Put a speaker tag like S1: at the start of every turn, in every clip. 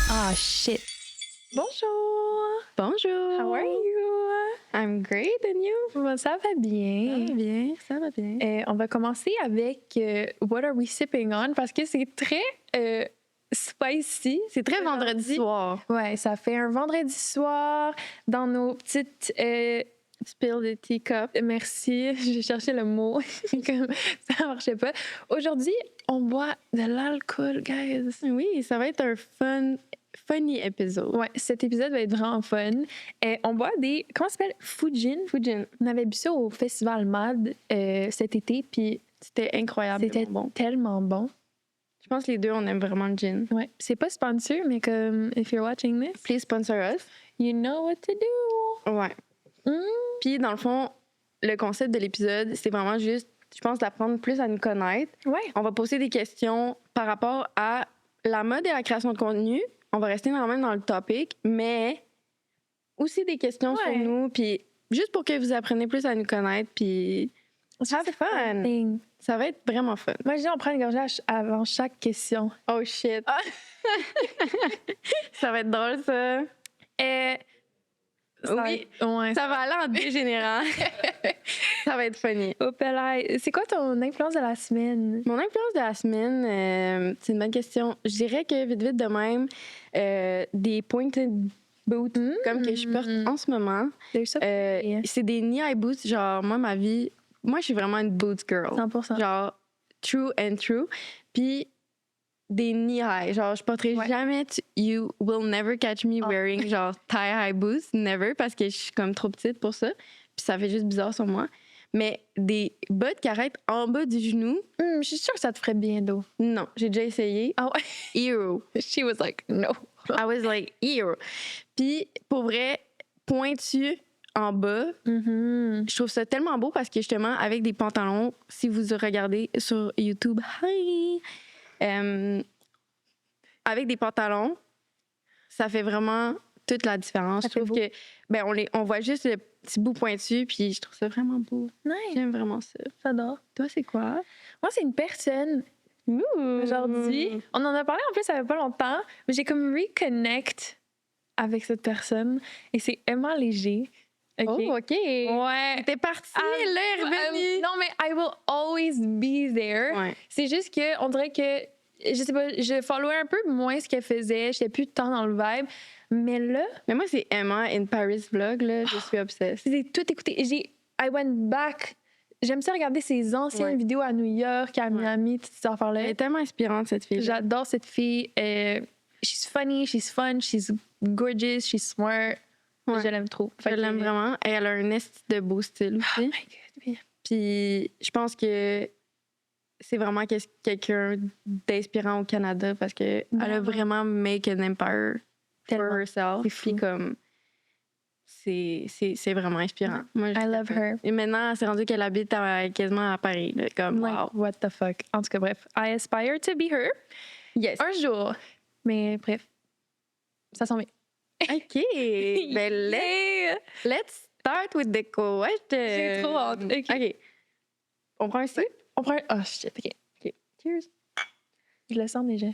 S1: Ah, shit. Bonjour.
S2: Bonjour.
S1: How are you?
S2: I'm great, and you?
S1: Ça va bien.
S2: Ça va bien, ça va bien.
S1: On va commencer avec What are we sipping on? Parce que c'est très spicy.
S2: C'est très vendredi soir.
S1: Ouais, ça fait un vendredi soir dans nos petites...
S2: Spill the teacup.
S1: Merci, j'ai cherché le mot. Comme ça marchait pas. Aujourd'hui, on boit de l'alcool, guys.
S2: Oui, ça va être un funny épisode.
S1: Ouais, cet épisode va être vraiment fun. On boit des... Comment ça s'appelle? Fujin. On avait bu ça au Festival MAD cet été, puis
S2: c'était incroyable.
S1: C'était
S2: bon.
S1: tellement bon.
S2: Je pense que les deux, on aime vraiment le gin.
S1: Ouais, c'est pas sponsor, mais comme, if you're watching this,
S2: please sponsor us.
S1: You know what to do.
S2: Ouais. Puis, dans le fond, le concept de l'épisode, c'est vraiment juste, je pense, d'apprendre plus à nous connaître.
S1: Ouais.
S2: On va poser des questions par rapport à la mode et la création de contenu. On va rester normalement dans le topic, mais aussi des questions sur nous, puis juste pour que vous appreniez plus à nous connaître, puis have fun. Ça va être vraiment fun.
S1: Moi, je dis, on prend une gorgée avant chaque question.
S2: Oh shit. Ça va être drôle, ça. Oui, ça va aller en dégénérant. Ça va être funny.
S1: C'est quoi ton influence de la semaine?
S2: Mon influence de la semaine, c'est une bonne question. Je dirais que vite de même, des pointed boots comme que je porte en ce moment. C'est des knee-high boots. Genre, moi, je suis vraiment une boots girl.
S1: 100%.
S2: Genre, true and true. Puis, des knee-high. Genre, je porterai jamais... You will never catch me wearing, genre, thigh-high boots. Never, parce que je suis comme trop petite pour ça. Puis ça fait juste bizarre sur moi. Mais des bottes qui arrêtent en bas du genou...
S1: je suis sûre que ça te ferait bien d'eau.
S2: Non, j'ai déjà essayé.
S1: Ah ouais?
S2: Ew.
S1: She was like, no.
S2: I was like, ew. Puis, pour vrai, pointu en bas, je trouve ça tellement beau parce que, justement, avec des pantalons, si vous regardez sur YouTube, hi! Avec des pantalons, ça fait vraiment toute la différence. Je trouve que on voit juste le petit bout pointu, puis je trouve ça vraiment beau.
S1: Nice.
S2: J'aime vraiment ça.
S1: J'adore.
S2: Toi, c'est quoi?
S1: Moi, c'est une personne. Aujourd'hui, on en a parlé en plus ça fait pas longtemps, mais j'ai comme reconnect avec cette personne et c'est Emma Léger. Okay.
S2: Oh, OK.
S1: Ouais.
S2: T'es partie, là, elle est revenue.
S1: Non, mais I will always be there.
S2: Ouais.
S1: C'est juste que on dirait que, je sais pas, je followais un peu moins ce qu'elle faisait. J'étais plus tant dans le vibe. Mais là...
S2: Mais moi, c'est Emma in Paris Vlog, là. Je suis obsesse.
S1: J'ai tout écouté. I went back. J'aime ça regarder ses anciennes vidéos à New York, à Miami, toutes ces affaires-là.
S2: Elle est tellement inspirante, cette fille.
S1: J'adore cette fille. She's funny, she's fun, she's gorgeous, she's smart. Ouais. Je l'aime trop.
S2: Je l'aime vraiment. Et elle a un esti de beau style aussi.
S1: Oh my God.
S2: Puis je pense que c'est vraiment quelqu'un d'inspirant au Canada parce qu'elle a vraiment make an empire for herself. Puis comme, c'est vraiment inspirant. Moi,
S1: I love her.
S2: Et maintenant, c'est rendu qu'elle habite quasiment à Paris. Là, comme,
S1: like, what the fuck. En tout cas, bref. I aspire to be her.
S2: Yes.
S1: Un jour. Mais bref, ça s'en vient.
S2: OK. Ben, let's start with the question.
S1: J'ai trop hâte.
S2: OK. On prend un sip?
S1: On prend un... Oh, shit. OK.
S2: Cheers.
S1: Je le sens déjà.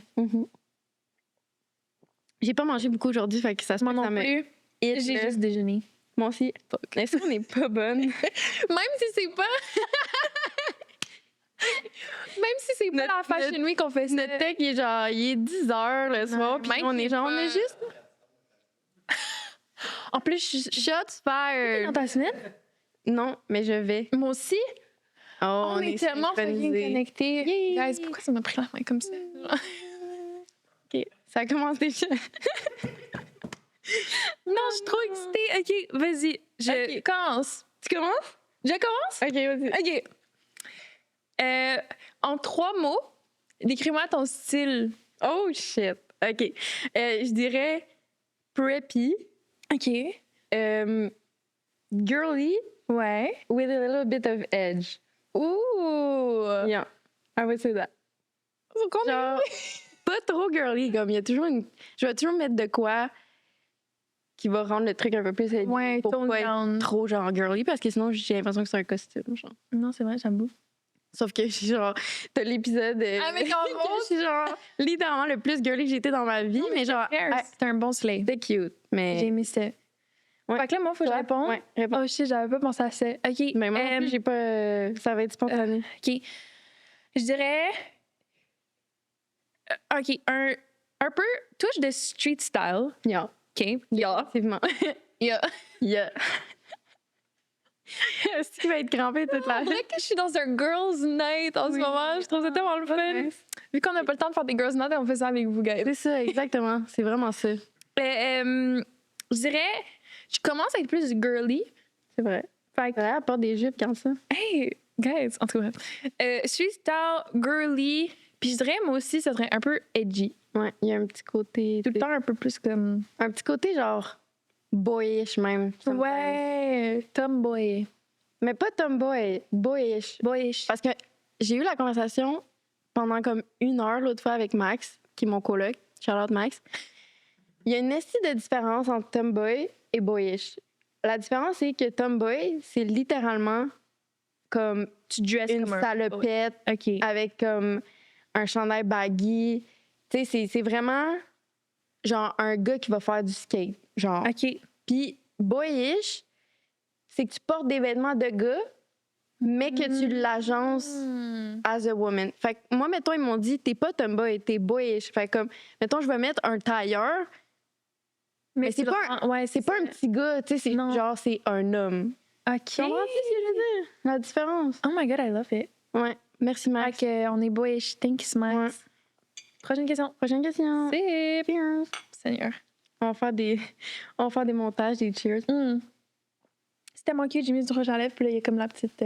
S2: J'ai pas mangé beaucoup aujourd'hui, fait que ça se passe.
S1: Moi non plus. J'ai juste déjeuné.
S2: Moi aussi. Est-ce qu'on n'est pas bonne?
S1: Même si c'est pas... Même si c'est pas la Fashion Week qu'on fait ça.
S2: Notre tech, il est 10 heures le soir, puis on est juste...
S1: En plus,
S2: shots fired.
S1: Dans ta semaine?
S2: Non, mais je vais.
S1: Moi aussi.
S2: Oh,
S1: on est tellement fucking connectés. Guys, pourquoi ça m'a pris la main comme ça?
S2: OK, ça commence déjà.
S1: Non, je suis trop excitée. OK, vas-y. Je commence.
S2: Tu commences?
S1: Je commence?
S2: OK, vas-y.
S1: OK. En 3 mots, décris-moi ton style.
S2: Oh, shit. OK. Je dirais preppy.
S1: OK.
S2: Girly.
S1: Ouais.
S2: With a little bit of edge.
S1: Ooh.
S2: Yeah. I would say that. Genre, pas trop girly, comme il y a toujours je vais toujours mettre de quoi qui va rendre le truc un peu plus edgy.
S1: Ouais,
S2: pour pas être trop genre girly, parce que sinon j'ai l'impression que c'est un costume. Genre.
S1: Non, c'est vrai, j'avoue.
S2: Sauf que, genre, t'as l'épisode...
S1: Avec en rose.
S2: Je suis, genre, littéralement le plus girly que j'ai été dans ma vie.
S1: Non,
S2: mais genre,
S1: c'était un bon slay.
S2: c'était cute. Mais...
S1: J'ai aimé ça.
S2: Ouais.
S1: Fait que là, moi, faut que je réponde.
S2: Ouais, réponds.
S1: Oh shit, j'avais pas pensé à ça. OK.
S2: Mais moi, non plus, j'ai pas... ça va être spontané.
S1: OK. Je dirais... OK, un peu touche de street style.
S2: Yeah.
S1: OK.
S2: Yeah. Effectivement.
S1: Yeah.
S2: Yeah. Est-ce qu'il va être crampé toute la
S1: On dirait que je suis dans un girls' night en ce moment. Je trouve ça tellement le fun. Vu qu'on n'a pas le temps de faire des girls' night, on fait ça avec vous, guys.
S2: C'est ça, exactement. C'est vraiment ça.
S1: Je dirais... Je commence à être plus girly.
S2: C'est vrai.
S1: Fait que...
S2: Ouais, à part des jupes quand ça.
S1: Hey, guys, en tout cas. Street style, girly. Puis je dirais, moi aussi, ça serait un peu edgy.
S2: Ouais, il y a un petit côté...
S1: Tout le temps un peu plus comme...
S2: Un petit côté, genre, boyish même. sometimes.
S1: Ouais, tomboy.
S2: Mais pas tomboy, boyish.
S1: Boyish.
S2: Parce que j'ai eu la conversation pendant comme 1 heure l'autre fois avec Max, qui est mon coloc. Charlotte Max. Il y a une estie de différence entre tomboy et boyish. La différence, c'est que tomboy, c'est littéralement comme
S1: Tu dresses
S2: une
S1: comme un...
S2: salopette
S1: OK.
S2: avec comme un chandail baggy. Tu sais, c'est vraiment genre un gars qui va faire du skate. Genre.
S1: OK.
S2: Puis boyish, c'est que tu portes des vêtements de gars, mais que tu l'agences as a woman. Fait que moi, mettons, ils m'ont dit, t'es pas tomboy, t'es boyish. Fait que comme, mettons, je vais mettre un tailleur, mais c'est pas un,
S1: Ouais,
S2: c'est pas un petit gars, tu sais, c'est
S1: Non.
S2: genre, c'est un homme.
S1: OK.
S2: Tu comprends ce que je veux dire? La différence.
S1: Oh my God, I love it.
S2: Ouais. Merci, Max.
S1: Fait qu'on est boyish. Thanks, Max. Prochaine question.
S2: Prochaine question.
S1: C'est...
S2: Cheers.
S1: Seigneur.
S2: On va faire des montages, des cheers.
S1: C'est tellement cute. J'ai mis du rouge à lèvres, puis là, il y a comme la petite...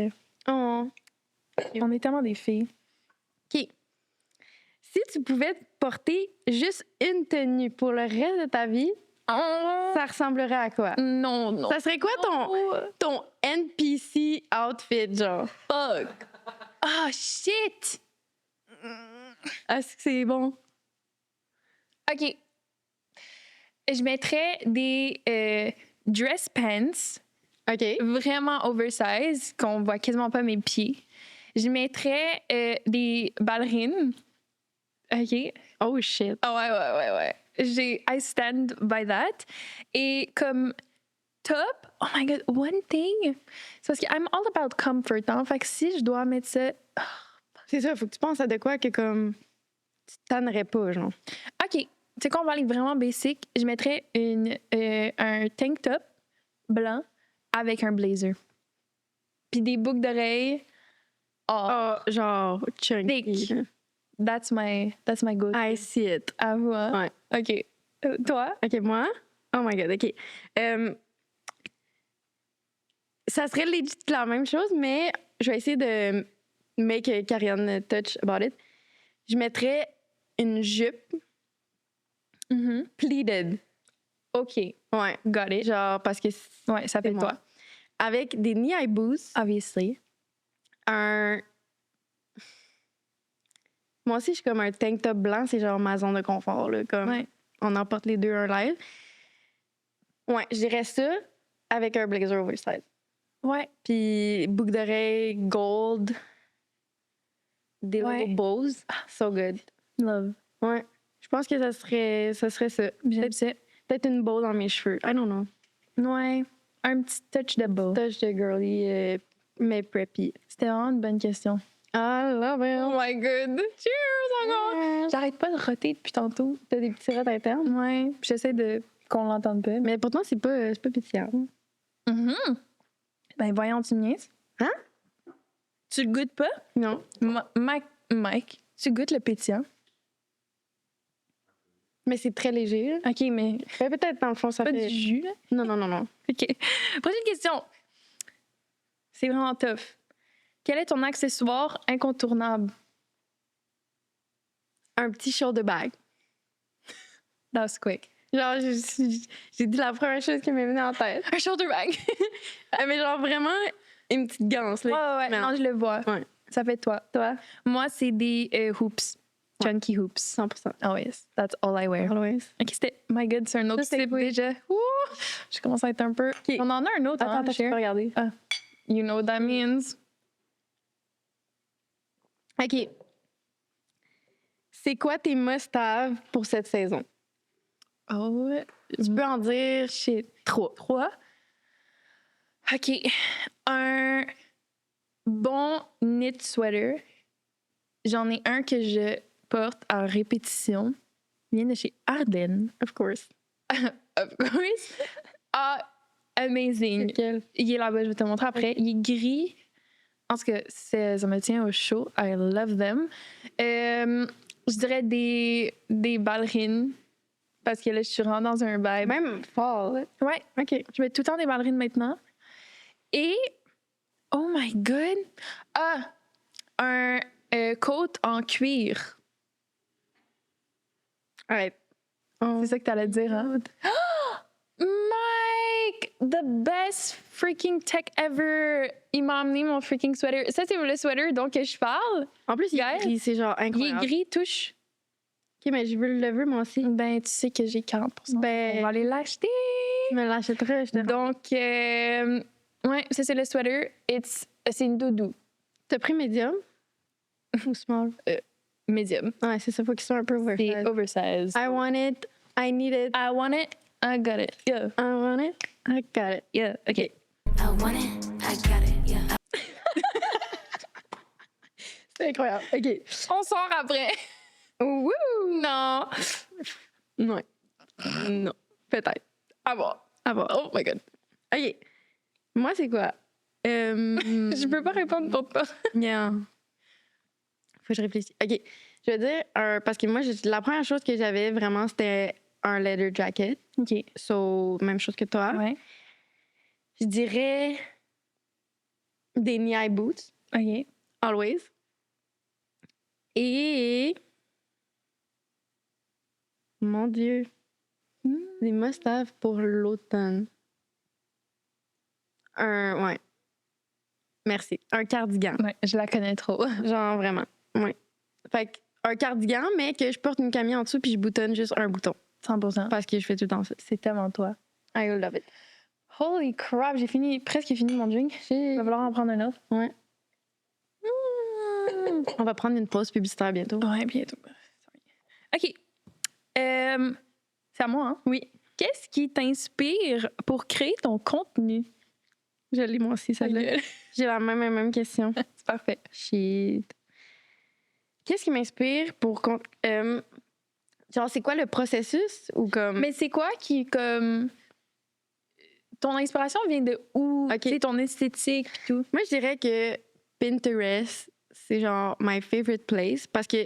S2: Oh.
S1: On est tellement des filles.
S2: OK. Si tu pouvais porter juste une tenue pour le reste de ta vie, ça ressemblerait à quoi?
S1: Non, non.
S2: Ça serait quoi ton NPC outfit, genre?
S1: Fuck. Ah, shit!
S2: Est-ce que c'est bon?
S1: OK. Je mettrais des dress pants
S2: OK.
S1: vraiment oversize, qu'on voit quasiment pas mes pieds. Je mettrais des ballerines. OK.
S2: Oh, shit.
S1: Ah ouais. I stand by that. Et comme top, oh my God, one thing. C'est parce que I'm all about comfort. Hein? Fait que si je dois mettre ça...
S2: C'est ça, faut que tu penses à de quoi que comme tu tannerais pas, genre.
S1: OK. Tu sais quoi, on va aller vraiment basic. Je mettrais un tank top blanc avec un blazer. Puis des boucles d'oreilles.
S2: Oh, genre chunky.
S1: Thick. That's my go-to.
S2: I see it.
S1: À vous, hein?
S2: Ouais.
S1: OK. Toi?
S2: OK, moi? Oh my God, OK. Ça serait legit la même chose, mais je vais essayer de make a Karianne touch about it. Je mettrais une jupe pleated.
S1: OK.
S2: Ouais.
S1: Got it.
S2: Genre, parce que
S1: Ouais, ça fait
S2: moi.
S1: toi.
S2: Avec des knee-high boots,
S1: Obviously.
S2: Moi aussi, je suis comme un tank top blanc, c'est genre ma zone de confort, là, comme
S1: Ouais.
S2: on emporte les deux un live. Ouais, je dirais ça avec un blazer oversize.
S1: Ouais.
S2: Puis boucle d'oreilles, gold, des
S1: Ouais.
S2: little bows. So good.
S1: Love.
S2: Ouais. Je pense que ça serait ça.
S1: J'aime ça.
S2: Peut-être une bow dans mes cheveux. I don't know.
S1: Ouais. Un petit touch de beau.
S2: Touch de girly, mais preppy.
S1: C'était vraiment une bonne question.
S2: I love it.
S1: Oh my God. Cheers encore. J'arrête pas de roter depuis tantôt.
S2: T'as des petits rats internes.
S1: Ouais. Puis j'essaie de qu'on l'entende pas.
S2: Mais pourtant, c'est pas pétillant.
S1: Ben voyons, tu me niaises.
S2: Hein?
S1: Tu le goûtes pas?
S2: Non.
S1: Mike, tu goûtes le pétillant?
S2: Mais c'est très léger. Là.
S1: OK, mais
S2: Ben, peut-être, dans le fond, ça
S1: pas
S2: fait...
S1: du jus, là?
S2: Non.
S1: OK. Prochaine question. C'est vraiment tough. Quel est ton accessoire incontournable?
S2: Un petit shoulder bag.
S1: That was quick.
S2: Genre, j'ai dit la première chose qui m'est venue en tête.
S1: Un shoulder bag.
S2: Mais genre, vraiment, une petite ganse. Là,
S1: Ouais. Non, je le vois.
S2: Ouais.
S1: Ça fait toi.
S2: Toi?
S1: Moi, c'est des hoops. Chunky hoops.
S2: 100%.
S1: Oh yes, that's all I wear.
S2: Always.
S1: OK, c'était... My God, c'est un autre
S2: Ça, c'est
S1: type
S2: cool.
S1: déjà. Ouh! Je commence à être un peu...
S2: OK.
S1: On en a un autre,
S2: Attends,
S1: hein,
S2: je peux
S1: share.
S2: regarder.
S1: You know what that means.
S2: OK. C'est quoi tes must-have pour cette saison?
S1: Oh,
S2: Tu peux en dire
S1: shit.
S2: 3.
S1: 3. OK. Un bon knit sweater. J'en ai un que je porte en répétition. Il vient de chez Ardennes.
S2: Of course.
S1: Of course. Ah, amazing.
S2: Lequel?
S1: Il est là-bas, je vais te le montrer après. Il est gris. En tout cas, ça me tient au chaud. I love them. Je dirais des ballerines. Parce que là, je suis rentrée dans un vibe.
S2: Même fall.
S1: Ouais,
S2: OK.
S1: je mets tout le temps des ballerines maintenant. Et, oh my God! Ah! Un coat en cuir.
S2: Alright.
S1: C'est ça que t'allais dire, hein? Mike! The best freaking tech ever! Il m'a amené mon freaking sweater. Ça, c'est le sweater dont que je parle.
S2: En plus, il est
S1: Guys,
S2: gris, c'est genre
S1: Il est
S2: incroyable.
S1: gris, touche.
S2: OK, mais je veux le lever, moi aussi.
S1: Ben, tu sais que j'ai 40%.
S2: Ben,
S1: On va aller l'acheter.
S2: tu me l'achèterais, je te
S1: Donc, ouais, ça, c'est le sweater. C'est une doudou.
S2: T'as pris medium ou small?
S1: Medium.
S2: Ouais, c'est ça, faut qu'ils soient un peu
S1: C'est
S2: oversized.
S1: oversized.
S2: I want it, I need it,
S1: I want it, I got it. Yeah,
S2: I want it, I got it.
S1: yeah, OK.
S3: I want it, I got it, yeah.
S2: C'est incroyable. OK.
S1: On sort après.
S2: Wouh!
S1: Non.
S2: Ouais. Non. Peut-être.
S1: À voir.
S2: À voir.
S1: Oh my God.
S2: OK. Moi, c'est quoi?
S1: Je peux pas répondre pour toi.
S2: Yeah. Faut que je réfléchisse. OK. Je vais dire, parce que moi, la première chose que j'avais vraiment, c'était un leather jacket.
S1: OK.
S2: So, même chose que toi.
S1: Ouais.
S2: Je dirais des knee-high boots.
S1: OK.
S2: Always. Et. Mon Dieu. Des must-have pour l'automne. Ouais. Merci. Un cardigan.
S1: Ouais, je la connais trop.
S2: Genre vraiment. Ouais. Fait que un cardigan, mais que je porte une camille en dessous puis je boutonne juste un bouton.
S1: 100%.
S2: Parce que je fais tout le temps ça.
S1: C'est tellement toi.
S2: I love it.
S1: Holy crap, j'ai presque fini mon drink. Il va falloir en prendre un autre.
S2: Ouais. On va prendre une pause publicitaire bientôt.
S1: Ouais, bientôt. OK. C'est à moi, hein?
S2: Oui.
S1: Qu'est-ce qui t'inspire pour créer ton contenu?
S2: Je l'ai moi aussi, celle-là. J'ai la même question.
S1: C'est parfait.
S2: Shit. Qu'est-ce qui m'inspire pour... genre, c'est quoi le processus ou comme...
S1: Mais c'est quoi qui, comme... Ton inspiration vient de où?
S2: OK.
S1: Tu sais, ton esthétique et tout.
S2: Moi, je dirais que Pinterest, c'est genre my favorite place parce que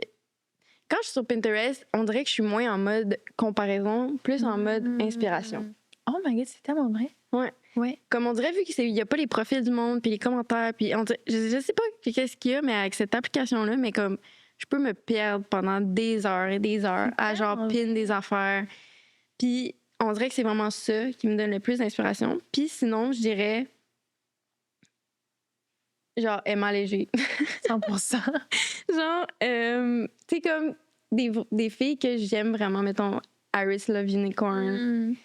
S2: quand je suis sur Pinterest, on dirait que je suis moins en mode comparaison, plus en mode inspiration.
S1: Oh my God, c'est tellement vrai.
S2: Ouais.
S1: Ouais.
S2: Comme on dirait, vu qu'il n'y a pas les profils du monde, puis les commentaires, puis on dirait, je sais pas qu'est-ce qu'il y a, mais avec cette application-là, mais comme je peux me perdre pendant des heures et des heures à genre pin des affaires. Puis on dirait que c'est vraiment ça qui me donne le plus d'inspiration. Puis sinon, je dirais genre Emma Léger.
S1: 100%.
S2: Genre, tu sais, comme des filles que j'aime vraiment, mettons, Iris Love Unicorn,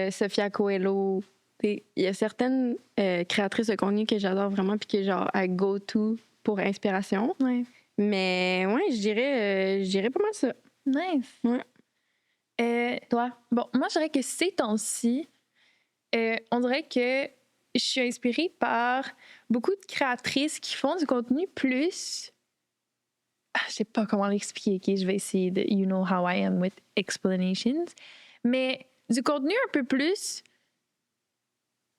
S2: Sophia Coelho. Il y a certaines créatrices de contenu que j'adore vraiment, puis que genre, I go to pour inspiration.
S1: Ouais.
S2: Mais ouais, je dirais pas mal ça.
S1: Nice.
S2: Ouais.
S1: Toi? Bon, moi, je dirais que ces temps-ci, on dirait que je suis inspirée par beaucoup de créatrices qui font du contenu plus... je sais pas comment l'expliquer, OK? Je vais essayer de... You know how I am with explanations. Mais du contenu un peu plus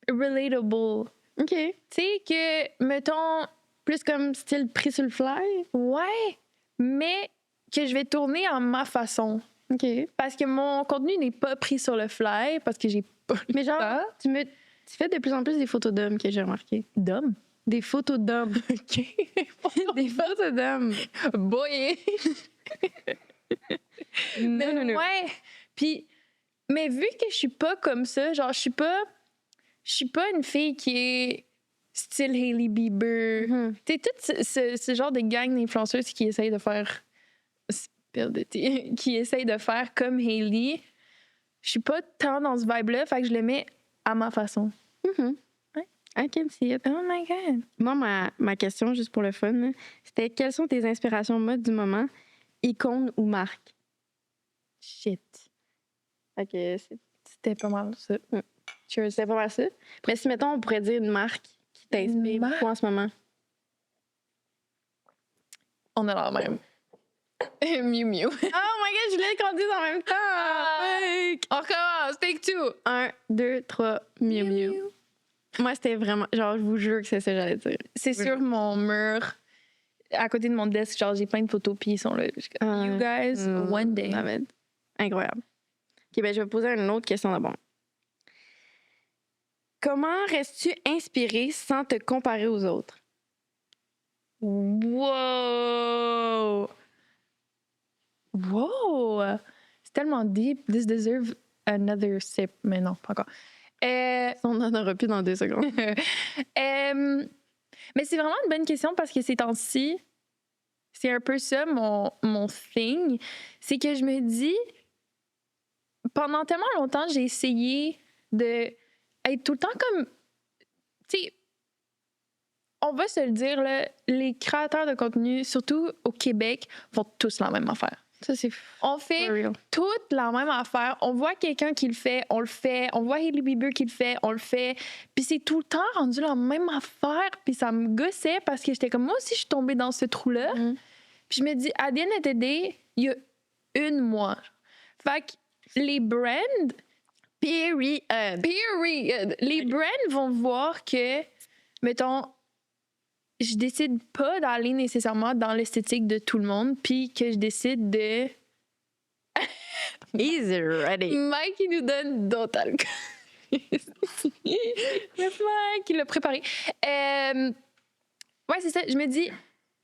S1: relatable.
S2: OK.
S1: Tu sais, que, mettons...
S2: Plus comme style pris sur le fly?
S1: Ouais, mais que je vais tourner en ma façon.
S2: OK.
S1: Parce que mon contenu n'est pas pris sur le fly, parce que j'ai pas le
S2: Mais genre,
S1: temps.
S2: tu fais de plus en plus des photos d'hommes que j'ai remarqué.
S1: D'homme.
S2: Des photos d'hommes.
S1: OK.
S2: Des photos d'hommes.
S1: Boy!
S2: Non.
S1: Ouais. Puis, mais vu que je suis pas comme ça, genre, je suis pas une fille qui est style Hailey Bieber.
S2: Mhm.
S1: Tu sais, tout ce genre de gang d'influenceuses qui essayent de faire... spill the tea, qui essayent de faire comme Hailey. Je suis pas tant dans ce vibe-là, fait que je le mets à ma façon.
S2: Mhm.
S1: Ouais.
S2: I can see it.
S1: Oh my God.
S2: Moi, ma question, juste pour le fun, là, c'était quelles sont tes inspirations mode du moment, icônes ou marques?
S1: Shit.
S2: Ok,
S1: C'était pas mal ça.
S2: cheers, c'est pas mal ça. Mais si, mettons, on pourrait dire une marque qui t'inspire
S1: Une marque?
S2: beaucoup en ce moment.
S1: On a la même. Miu Miu.
S2: Oh my God, je voulais qu'on dise en même temps!
S1: On recommence. Take two.
S2: 1, 2, 3, Miu Miu. Moi, c'était vraiment... Genre, je vous jure que c'est ça que j'allais dire.
S1: C'est sur mon mur. À côté de mon desk, genre, j'ai plein de photos, puis ils sont là. Je suis comme, you guys, one day.
S2: David. Incroyable. OK, ben je vais poser une autre question d'abord. Comment restes-tu inspiré sans te comparer aux autres?
S1: Wow! Wow! C'est tellement deep. This deserves another sip. Mais non, pas encore.
S2: On n'en aura plus dans 2 secondes.
S1: Mais c'est vraiment une bonne question parce que ces temps-ci, c'est un peu ça mon thing. C'est que je me dis, pendant tellement longtemps, j'ai essayé de être tout le temps comme. Tu sais, on va se le dire, là, les créateurs de contenu, surtout au Québec, font tous la même affaire.
S2: Ça, c'est
S1: On fait
S2: for real.
S1: toute la même affaire. On voit quelqu'un qui le fait, on le fait. On voit Hailey Bieber qui le fait, on le fait. Puis c'est tout le temps rendu la même affaire. Puis ça me gossait parce que j'étais comme, moi aussi, je suis tombée dans ce trou-là. Puis je me dis, à the end of the day, il y a une moi. Fait que les brands, period. Les brands vont voir que, mettons, je décide pas d'aller nécessairement dans l'esthétique de tout le monde, puis que je décide de...
S2: Easy ready.
S1: Mike, il nous donne d'autres alcools. Merci, Mike, il l'a préparé. Ouais, c'est ça. Je me dis,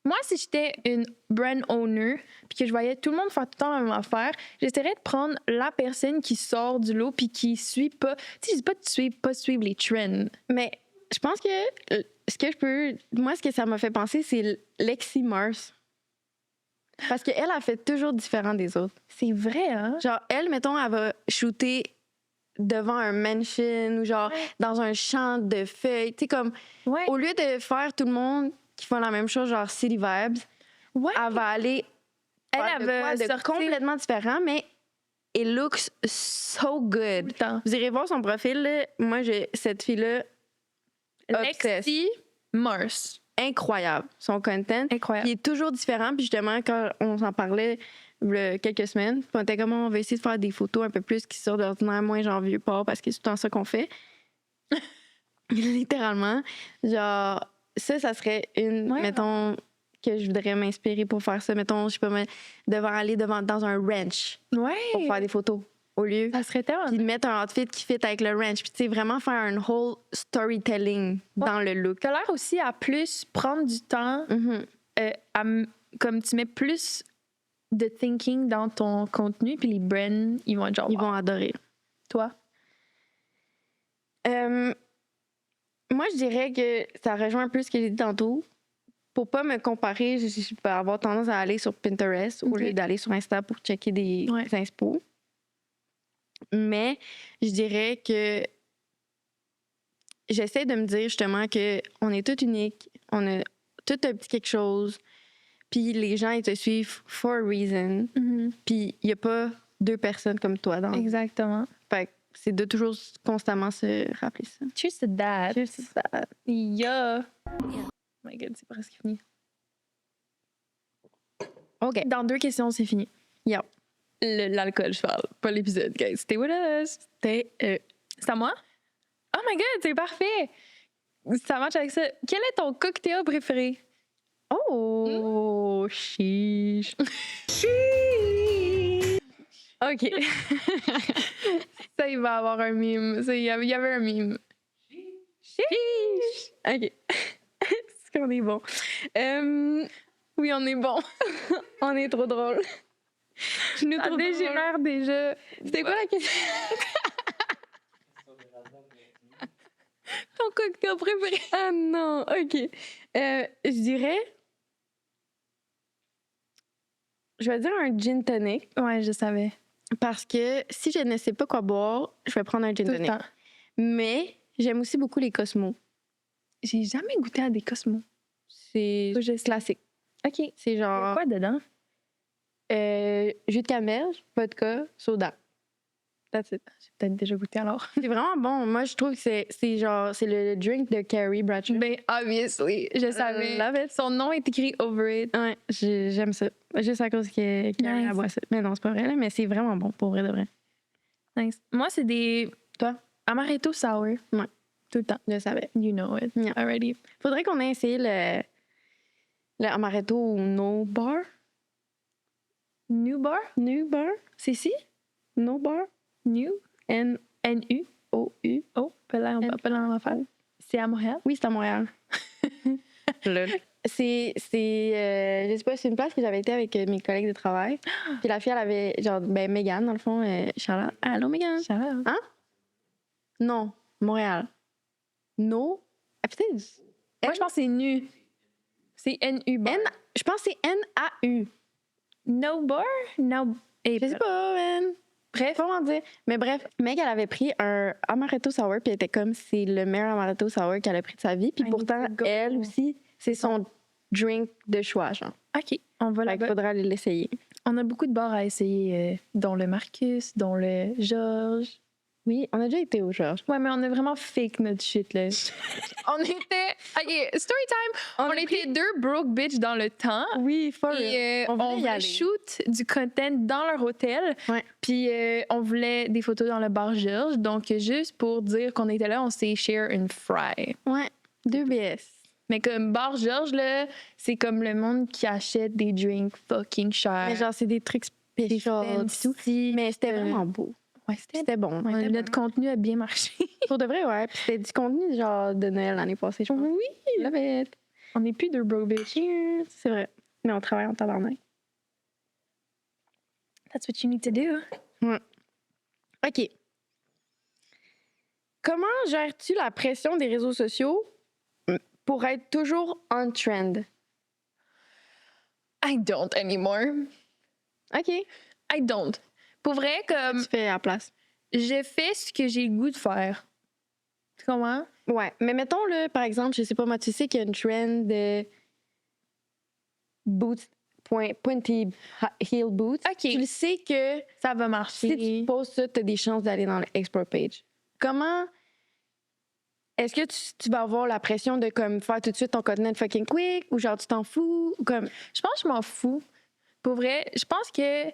S1: moi, si j'étais une brand owner, puis que je voyais tout le monde faire tout le temps la même affaire, j'essaierais de prendre la personne qui sort du lot, puis qui suit pas... Tu sais, je dis pas de suivre les trends.
S2: Mais je pense que ce que je peux... Moi, ce que ça m'a fait penser, c'est Lexi Mars. Parce qu'elle a fait toujours différent des autres.
S1: C'est vrai, hein?
S2: Genre, elle, mettons, elle va shooter devant un mansion ou genre dans un champ de feuilles. Tu sais, comme,
S1: Ouais.
S2: au lieu de faire tout le monde qui font la même chose, genre City Vibes,
S1: Ouais.
S2: elle va aller faire
S1: Elle
S2: de quoi
S1: va
S2: de
S1: sortir
S2: complètement différent, mais it looks so
S1: tout
S2: good.
S1: le temps.
S2: Vous irez voir son profil, là. Moi, cette fille-là, obsesse.
S1: Lexi Mars.
S2: Incroyable, son content.
S1: Incroyable.
S2: Il est toujours différent. Puis justement, quand on s'en parlait il y a quelques semaines, on était comme on va essayer de faire des photos un peu plus qui sortent d'ordinaire, moins genre vieux port, parce que c'est tout le temps ça qu'on fait. Littéralement. Genre, ça serait une,
S1: Ouais.
S2: mettons, que je voudrais m'inspirer pour faire ça. Mettons, je sais pas, devoir aller dans un ranch
S1: Ouais.
S2: pour faire des photos. Au lieu
S1: Ça serait tellement.
S2: puis de mettre un outfit qui fit avec le ranch. Puis tu sais, vraiment faire un whole storytelling dans le look.
S1: T'as l'air aussi à plus prendre du temps,
S2: Mhm.
S1: comme tu mets plus de thinking dans ton contenu, puis les brands, ils vont être genre.
S2: Ils
S1: wow.
S2: vont adorer.
S1: Toi?
S2: Moi, je dirais que ça rejoint un peu ce que j'ai dit tantôt. Pour pas me comparer, je peux avoir tendance à aller sur Pinterest au
S1: Ok.
S2: lieu d'aller sur Insta pour checker des
S1: Ouais.
S2: inspos. Mais je dirais que j'essaie de me dire justement que on est tous uniques, on a tout un petit quelque chose, puis les gens, ils te suivent for a reason, puis il y a pas 2 personnes comme toi dans.
S1: Exactement.
S2: Fait que c'est de toujours constamment se rappeler ça.
S1: Cheers to that.
S2: Cheers to that.
S1: Yeah. Oh my god, c'est presque fini.
S2: OK.
S1: Dans 2 questions, c'est fini.
S2: Yeah.
S1: L'alcool, je parle, pas l'épisode, guys. Stay with us. C'est à moi? Oh my god, c'est parfait! Ça marche avec ça. Quel est ton cocktail préféré?
S2: Oh, chiche. OK.
S1: Ça, il va avoir un mime. Ça, il y avait un mime.
S2: Chiche. OK. Est-ce qu'on est bon?
S1: Oui, on est bon.
S2: On est trop drôle. Je nous
S1: Ça
S2: trouve drôle.
S1: dégénère déjà.
S2: C'était quoi la question?
S1: Ton cocktail préféré?
S2: Ah non, OK. Je dirais... Je vais dire un gin tonic
S1: Ouais, je savais.
S2: parce que si je ne sais pas quoi boire, je vais prendre un gin
S1: Tout le
S2: tonic.
S1: temps.
S2: Mais j'aime aussi beaucoup les Cosmos.
S1: J'ai jamais goûté à des Cosmos.
S2: C'est
S1: Faut que j'essaie.
S2: classique.
S1: OK. Il
S2: C'est
S1: y a
S2: genre
S1: quoi dedans?
S2: jus de canneberge, vodka, soda. That's it.
S1: J'ai peut-être déjà goûté alors.
S2: C'est vraiment bon. Moi, je trouve que c'est genre, c'est le drink de Carrie Bradshaw.
S1: Ben, obviously, je savais.
S2: Love it.
S1: Son nom est écrit over it.
S2: Ouais, j'aime ça. Juste à cause que Carrie
S1: Nice.
S2: boit ça. Mais non, c'est pas vrai, là, mais c'est vraiment bon, pour vrai de vrai.
S1: Nice. Moi, c'est des
S2: Toi?
S1: amaretto sour.
S2: Ouais.
S1: Tout le temps.
S2: Je savais.
S1: You know it
S2: Yeah.
S1: already.
S2: Faudrait qu'on ait essayé le amaretto au No Bar.
S1: New Bar?
S2: New Bar?
S1: C'est ici?
S2: No Bar?
S1: New?
S2: N-O-U.
S1: N-U? Oh, pas là, on
S2: N-
S1: va pas là, on va faire. C'est à Montréal?
S2: Oui, c'est à Montréal. Lol. C'est je sais pas, c'est une place que j'avais été avec mes collègues de travail. Puis la fille, elle avait, genre, ben, Mégane, dans le fond, Charlotte. Allô, Mégane?
S1: Charles.
S2: Hein? Non, Montréal. No? Ah, peut-être.
S1: Moi, je pense que c'est nu. C'est N-U bar.
S2: Je pense que c'est N-A-U.
S1: No bar? No. Eh,
S2: Je sais pas, man.
S1: Bref.
S2: Comment dire? Mais bref, Meg, elle avait pris un amaretto sour, puis elle était comme, c'est le meilleur amaretto sour qu'elle a pris de sa vie. Puis
S1: I
S2: pourtant,
S1: need to go.
S2: elle aussi, c'est son drink de choix, genre.
S1: OK, on va
S2: Fait qu'il
S1: là-bas.
S2: faudra aller l'essayer.
S1: On a beaucoup de bars à essayer, dont le Marcus, dont le Georges.
S2: Oui, on a déjà été au Georges.
S1: Ouais, mais on a vraiment fake notre shit, là. On était... OK, story time. On était deux broke bitch dans le temps.
S2: Oui, for real.
S1: Et
S2: On voulait y
S1: voulait
S2: aller.
S1: shoot du content dans leur hôtel.
S2: Ouais.
S1: Puis on voulait des photos dans le bar Georges. Donc, juste pour dire qu'on était là, on s'est share une fry.
S2: Ouais, 2 BS.
S1: Mais comme bar Georges, là, c'est comme le monde qui achète des drinks fucking chers.
S2: Mais genre, c'est des trucs spéciaux et tout.
S1: fancy.
S2: Mais c'était vraiment beau.
S1: Ouais, c'était...
S2: C'était bon.
S1: Ouais,
S2: C'était
S1: notre
S2: bon.
S1: contenu a bien marché.
S2: Pour de vrai, ouais. Puis c'était du contenu genre de Noël l'année passée, je pense.
S1: Oui.
S2: Love it.
S1: On n'est plus deux broke bitch.
S2: Cheers. C'est vrai. Mais on travaille en tabarnak.
S1: That's what you need to do.
S2: OK. Comment gères-tu la pression des réseaux sociaux pour être toujours on trend?
S1: I don't anymore.
S2: OK.
S1: I don't. Pour vrai, comme
S2: Tu fais à la place.
S1: je fais ce que j'ai le goût de faire. Tu comprends?
S2: Ouais. Mais mettons, là, par exemple, je sais pas, moi, tu sais qu'il y a une trend de boots, pointy heel boots.
S1: OK.
S2: Tu le sais que
S1: Ça va
S2: si
S1: marcher.
S2: tu poses ça, tu as des chances d'aller dans l'explore page. Comment est-ce que tu vas avoir la pression de comme faire tout de suite ton contenu fucking quick ou genre tu t'en fous ou comme
S1: Je pense que je m'en fous. Pour vrai, je pense que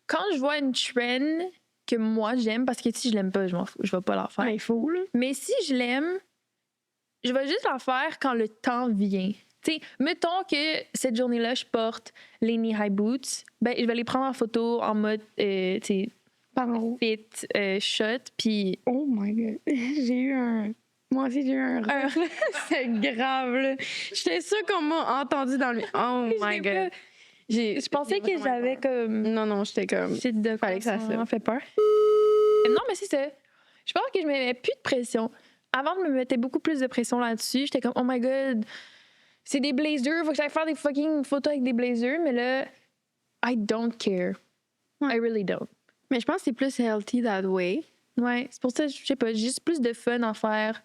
S1: quand je vois une trend que moi j'aime, parce que si je l'aime pas, je m'en fous, je vais pas la faire.
S2: il faut là.
S1: Mais si je l'aime, je vais juste la faire quand le temps vient. Tu sais, mettons que cette journée-là, je porte les knee-high boots, ben, je vais les prendre en photo en mode, tu sais, fit, shot, puis...
S2: Oh my god. J'ai eu un moi aussi j'ai eu un rush, là. C'est grave là. J'étais sûre qu'on m'a entendu dans le oh my
S1: l'ai
S2: god.
S1: Je pensais que j'avais comme...
S2: Non, j'étais comme
S1: Shit de
S2: Fallait que ça
S1: ça
S2: se-
S1: fait peur. Non, mais c'est ça. Je pense que je me mets plus de pression. Avant, je me mettais beaucoup plus de pression là-dessus. J'étais comme, oh my god, c'est des blazers, faut que j'aille faire des fucking photos avec des blazers. Mais là, I don't care.
S2: Ouais.
S1: I really don't.
S2: Mais je pense que c'est plus healthy that way.
S1: Ouais, c'est pour ça, je sais pas, j'ai juste plus de fun à faire.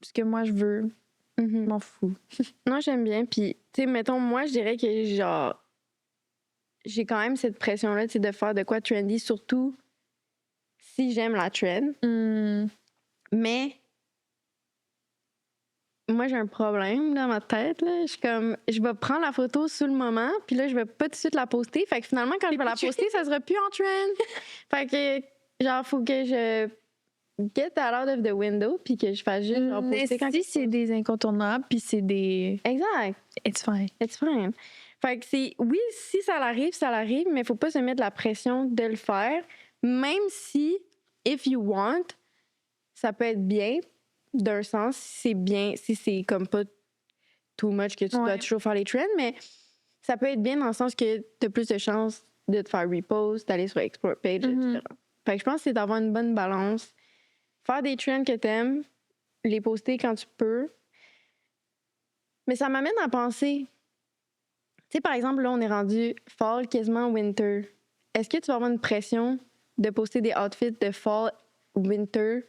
S1: Ce que moi, je veux. Je m'en fous.
S2: Non, j'aime bien. Puis, tu sais, mettons, moi, je dirais que, genre, j'ai quand même cette pression-là, tu sais, de faire de quoi trendy, surtout si j'aime la trend. Mais, moi, j'ai un problème dans ma tête, là. Je suis comme, je vais prendre la photo sur le moment, puis là, je vais pas tout de suite la poster. Fait que finalement, quand je vais la poster, ça sera plus en trend. Fait que, genre, faut que je get that out of the window, puis que je fasse juste, genre,
S1: Mais
S2: poster quand
S1: si c'est des incontournables, puis c'est des...
S2: Exact.
S1: It's fine.
S2: It's fine. Fait que c'est, oui, si ça l'arrive, mais faut pas se mettre la pression de le faire, même si, if you want, ça peut être bien, d'un sens, si c'est bien, si c'est comme pas too much que tu dois
S1: Ouais.
S2: toujours faire les trends, mais ça peut être bien dans le sens que t'as plus de chances de te faire repost, d'aller sur Explore Page, etc. Fait que je pense que c'est d'avoir une bonne balance. Faire des trends que t'aimes, les poster quand tu peux. Mais ça m'amène à penser, tu sais, par exemple, là, on est rendu fall, quasiment winter. Est-ce que tu vas avoir une pression de poster des outfits de fall, winter,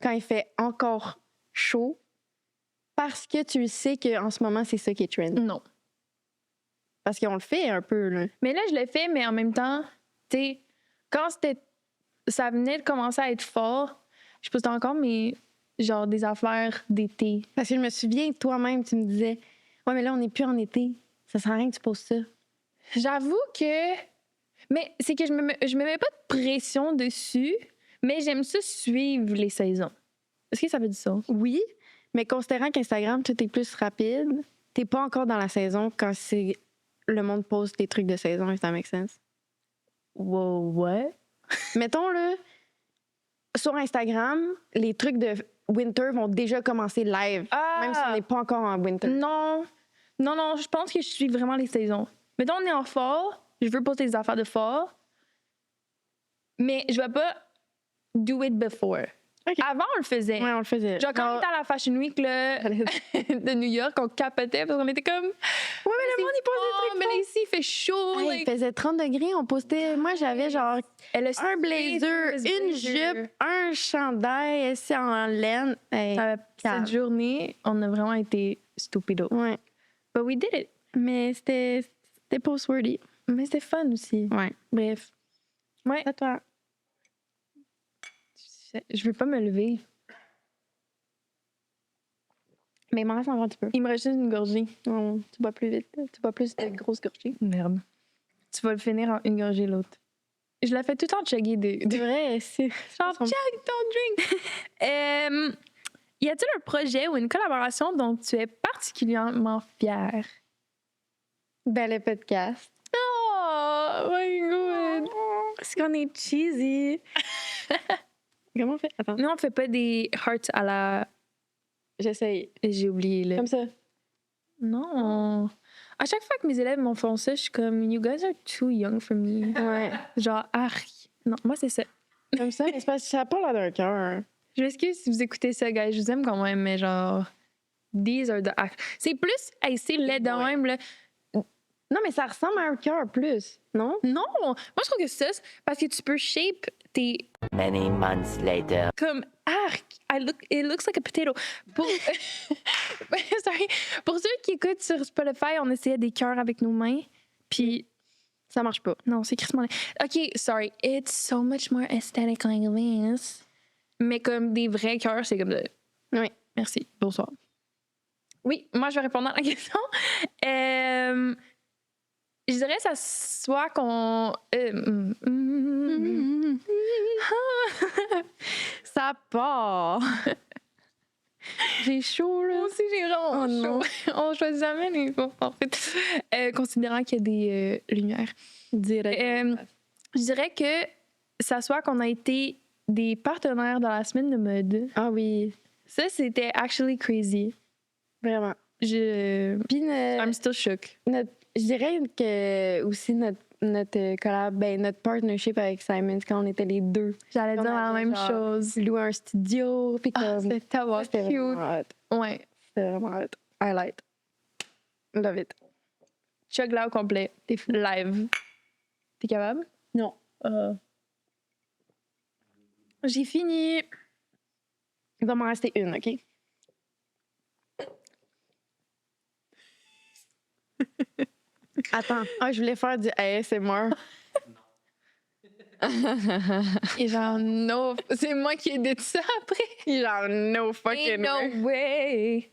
S2: quand il fait encore chaud? parce que tu sais qu'en ce moment, c'est ça qui est trend.
S1: Non.
S2: Parce qu'on le fait un peu, là.
S1: Mais là, je le fais, mais en même temps, tu sais, quand ça venait de commencer à être fort, je postais encore genre des affaires d'été.
S2: Parce que je me souviens, toi-même, tu me disais, ouais, mais là, on n'est plus en été. Ça sert à rien que tu poses ça.
S1: J'avoue que. Mais c'est que je me mets pas de pression dessus, mais j'aime ça suivre les saisons. Est-ce que ça veut du sens?
S2: Oui, mais considérant qu'Instagram, tout est plus rapide, t'es pas encore dans la saison quand le monde poste des trucs de saison, if that makes sense.
S1: Wow, ouais.
S2: Mettons, là, sur Instagram, les trucs de winter vont déjà commencer live, même si on n'est pas encore en winter.
S1: Non, je pense que je suis vraiment les saisons. Mettons, on est en fall, je veux poster des affaires de fall, mais je vais pas do it before.
S2: Ok.
S1: Avant, on le faisait.
S2: Ouais, on le faisait.
S1: Genre, quand on était à la Fashion Week là, de New York, on capotait parce qu'on était comme.
S2: Ouais, mais le monde, il pose des trucs.
S1: mais là, ici, il fait chaud.
S2: Hey,
S1: like-
S2: il faisait 30 degrés, on postait. Moi, j'avais genre
S1: Elle a
S2: un blazer, une jupe, un chandail, assis en laine. Hey,
S1: Cette journée, on a vraiment été stupido.
S2: ouais.
S1: But we did it.
S2: Mais c'était post-worthy.
S1: Mais c'était fun aussi.
S2: Ouais.
S1: Bref. Ouais.
S2: À toi.
S1: Je veux pas me lever.
S2: Mais il m'en reste encore un petit peu.
S1: Il me reste juste une gorgée.
S2: Non, tu bois plus vite. Tu bois plus de grosses gorgées.
S1: Merde. Tu vas le finir en une gorgée l'autre. Je la fais tout le temps chugger
S2: C'est vrai, c'est.
S1: genre, chug ton drink. Y a-t-il un projet ou une collaboration dont tu es particulièrement fière?
S2: Ben, le podcast.
S1: Oh my god!
S2: Est-ce qu'on est cheesy? Comment on fait? Attends.
S1: Non, on fait pas des hearts à la.
S2: J'essaye.
S1: J'ai oublié là.
S2: Comme ça.
S1: Non. À chaque fois que mes élèves m'en font ça, je suis comme, you guys are too young for me.
S2: Ouais.
S1: Genre, arc. Non, moi, c'est ça.
S2: Comme ça, mais c'est parce que ça n'a pas l'air d'un cœur.
S1: Je m'excuse si vous écoutez ça, guys. Je vous aime quand même, mais genre, these are the acts. C'est plus, hey, c'est laid de
S2: Ouais.
S1: même, là.
S2: Non, mais ça ressemble à un cœur plus, non?
S1: Non! Moi, je trouve que c'est ça, parce que tu peux shape tes.
S4: Many months later.
S1: Comme, arc! It looks like a potato. Pour, sorry. Pour ceux qui écoutent sur Spotify, on essayait des cœurs avec nos mains, puis.
S2: Ça marche pas.
S1: Non, c'est crissement laid. OK, sorry. It's so much more aesthetic like this. Mais comme des vrais cœurs, c'est comme de.
S2: Oui.
S1: Merci. Bonsoir. Oui, moi, je vais répondre à la question. Je dirais que ça soit qu'on.
S2: Ça part! J'ai chaud, là.
S1: Moi aussi, j'ai vraiment
S2: Oh non.
S1: chaud. On choisit jamais les mots, en fait. Considérant qu'il y a des lumières.
S2: Direct.
S1: Je dirais que ça soit qu'on a été des partenaires dans la semaine de mode.
S2: Ah oui,
S1: Ça, c'était actually crazy.
S2: vraiment.
S1: Puis, I'm still shook.
S2: Je dirais que aussi notre collab, ben, notre partnership avec Simon, quand on était les deux.
S1: J'allais dire la même
S2: genre,
S1: chose.
S2: Louer un studio, puis
S1: Ah,
S2: comme.
S1: c'était tellement
S2: C'était
S1: cute.
S2: vraiment hot.
S1: Ouais.
S2: C'était vraiment hot. Highlight. Love it.
S1: Chug là au complet. T'es fou. Live. T'es capable?
S2: Non.
S1: J'ai fini.
S2: Il va m'en rester une, OK? Attends. Ah, je voulais faire du ASMR.
S1: Et genre, no. C'est moi qui ai dit ça après.
S2: Genre, no
S1: Ain't
S2: fucking way.
S1: no way.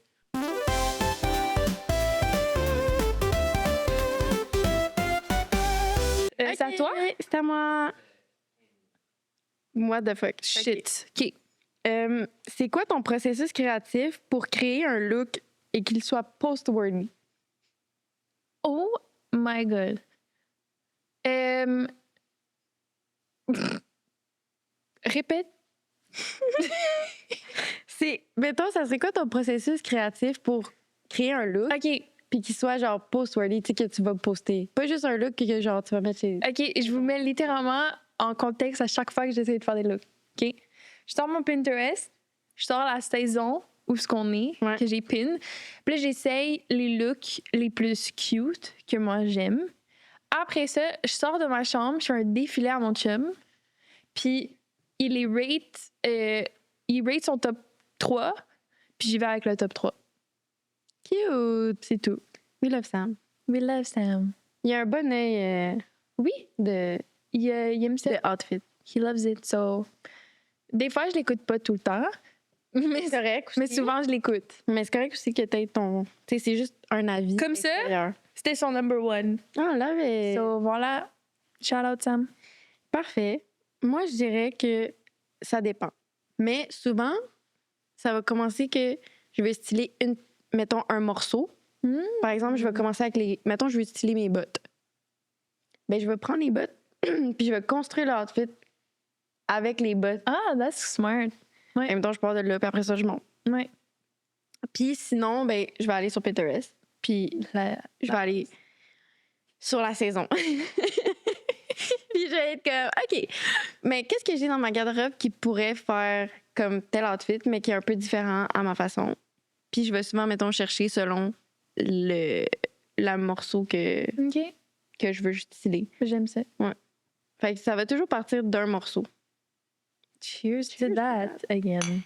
S1: C'est à toi?
S2: C'est à moi. What the fuck?
S1: Shit. OK.
S2: C'est quoi ton processus créatif pour créer un look et qu'il soit post-worthy?
S1: Oh my God. Répète.
S2: Mettons, ça serait quoi ton processus créatif pour créer un look
S1: OK.
S2: puis qu'il soit genre post-worthy, tu sais, que tu vas poster? Pas juste un look que genre tu vas mettre chez...
S1: OK, je vous mets littéralement en contexte à chaque fois que j'essaie de faire des looks. OK? Je sors mon Pinterest, je sors la saison où ce qu'on est,
S2: Ouais.
S1: que j'ai pin. Puis là, j'essaye les looks les plus cute que moi j'aime. Après ça, je sors de ma chambre, je fais un défilé à mon chum. Puis il les rate, il rate son top 3, puis j'y vais avec le top 3.
S2: Cute.
S1: C'est tout.
S2: We love Sam.
S1: We love Sam.
S2: Il a un bon œil
S1: Oui,
S2: de
S1: il aime ça.
S2: outfit.
S1: He loves it. So, des fois, je l'écoute pas tout le temps, mais,
S2: C'est correct aussi.
S1: mais souvent, je l'écoute.
S2: Mais c'est correct aussi que t'aies ton... Tu sais, c'est juste un avis.
S1: Comme ça?
S2: extérieur.
S1: C'était son number one.
S2: Ah, là, mais...
S1: So, voilà. Shout out, Sam.
S2: Parfait. Moi, je dirais que ça dépend. Mais souvent, ça va commencer que je vais styler mettons, un morceau. Par exemple, je vais commencer avec mettons, je vais styler mes bottes. Ben, je vais prendre les bottes, puis je vais construire l'outfit avec les bottes.
S1: Ah, that's smart.
S2: En même temps, je pars de là, puis après ça, je monte.
S1: Ouais.
S2: Puis sinon, ben, je vais aller sur Pinterest, puis je vais aller sur la saison. Puis je vais être comme, OK, mais qu'est-ce que j'ai dans ma garde-robe qui pourrait faire comme tel outfit, mais qui est un peu différent à ma façon? Puis je vais souvent, mettons, chercher selon le morceau que
S1: OK.
S2: je veux styler.
S1: J'aime ça.
S2: Fait que ça va toujours partir d'un morceau.
S1: Cheers to that again.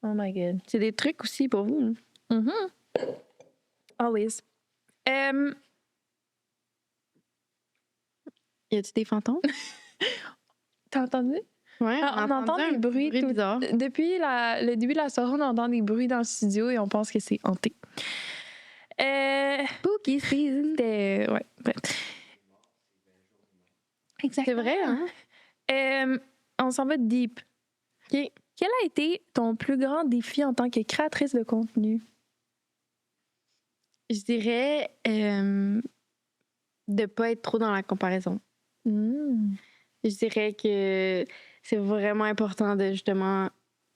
S1: Oh my God.
S2: C'est des trucs aussi pour vous. Hein?
S1: Always.
S2: Y a-tu des fantômes?
S1: T'as entendu?
S2: Ouais,
S1: Ah, on entend
S2: un
S1: des bruits tout-
S2: bizarre.
S1: Depuis le début de la soirée, on entend des bruits dans le studio et on pense que c'est hanté.
S2: Spooky season.
S1: Ouais. Exactement.
S2: C'est vrai, hein?
S1: On s'en va deep.
S2: OK.
S1: Quel a été ton plus grand défi en tant que créatrice de contenu?
S2: Je dirais de pas être trop dans la comparaison. Je dirais que c'est vraiment important de justement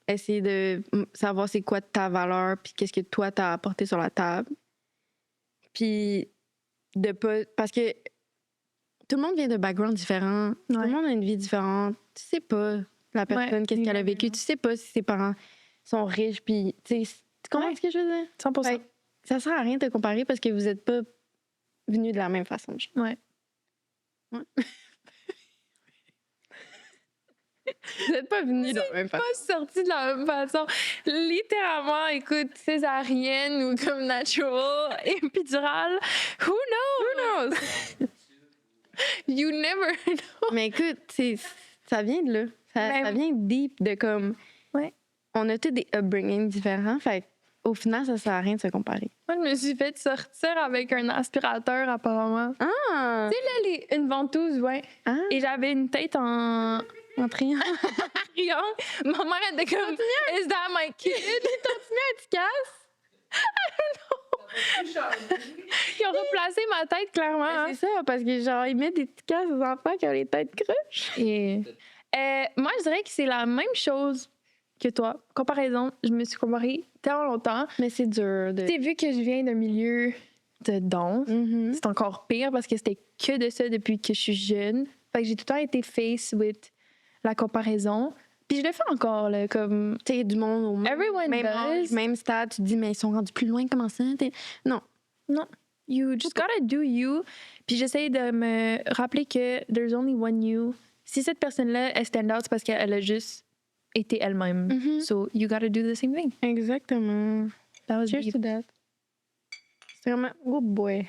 S2: essayer de savoir c'est quoi ta valeur puis qu'est-ce que toi t'as apporté sur la table. Puis de pas... Parce que tout le monde vient de backgrounds différents. Tout le monde a une vie différente. Tu sais pas la personne, qu'est-ce qu'elle a vécu. Tu sais pas si ses parents sont riches puis... Tu comprends ce que je veux dire?
S1: 100%.
S2: Fait que ça sert à rien de te comparer parce que vous êtes pas venus de la même façon.
S1: Ouais.
S2: Vous n'êtes pas venus de la même façon.
S1: Pas sorti de la même façon. Littéralement, écoute, césarienne ou comme natural, épidurale. Who knows? You never know.
S2: Mais écoute, ça vient de là. Ça vient deep de comme...
S1: Ouais.
S2: On a tous des upbringings différents. Fait au final, ça sert à rien de se comparer.
S1: Moi, je me suis fait sortir avec un aspirateur, apparemment.
S2: Ah!
S1: Tu sais, là, une ventouse, ouais.
S2: Ah!
S1: Et j'avais une tête en triangle. Triangle. Ma mère était comme, is that my kid?
S2: Tu casses?
S1: Ils ont replacé ma tête, clairement. hein.
S2: C'est ça, parce que genre, ils mettent des petits casses aux enfants qui ont les têtes croches.
S1: Et moi, je dirais que c'est la même chose que toi. Comparaison, je me suis comparée tellement longtemps.
S2: Mais c'est dur de...
S1: Tu sais, vu que je viens d'un milieu de danse,
S2: Mhm.
S1: c'est encore pire parce que c'était que de ça depuis que je suis jeune. Fait que j'ai tout le temps été face with la comparaison. Puis je le fais encore, là, comme...
S2: Tu sais, du monde au
S1: Everyone
S2: même âge,
S1: does.
S2: même stade, tu te dis, mais ils sont rendus plus loin, comment ça? Non.
S1: You just gotta do you. Puis j'essaie de me rappeler que there's only one you. Si cette personne-là, elle stand out, c'est parce qu'elle a juste été elle-même.
S2: Mhm.
S1: So you gotta do the same thing.
S2: Exactement.
S1: That was
S2: Cheers
S1: deep.
S2: to that. C'est vraiment... Oh boy.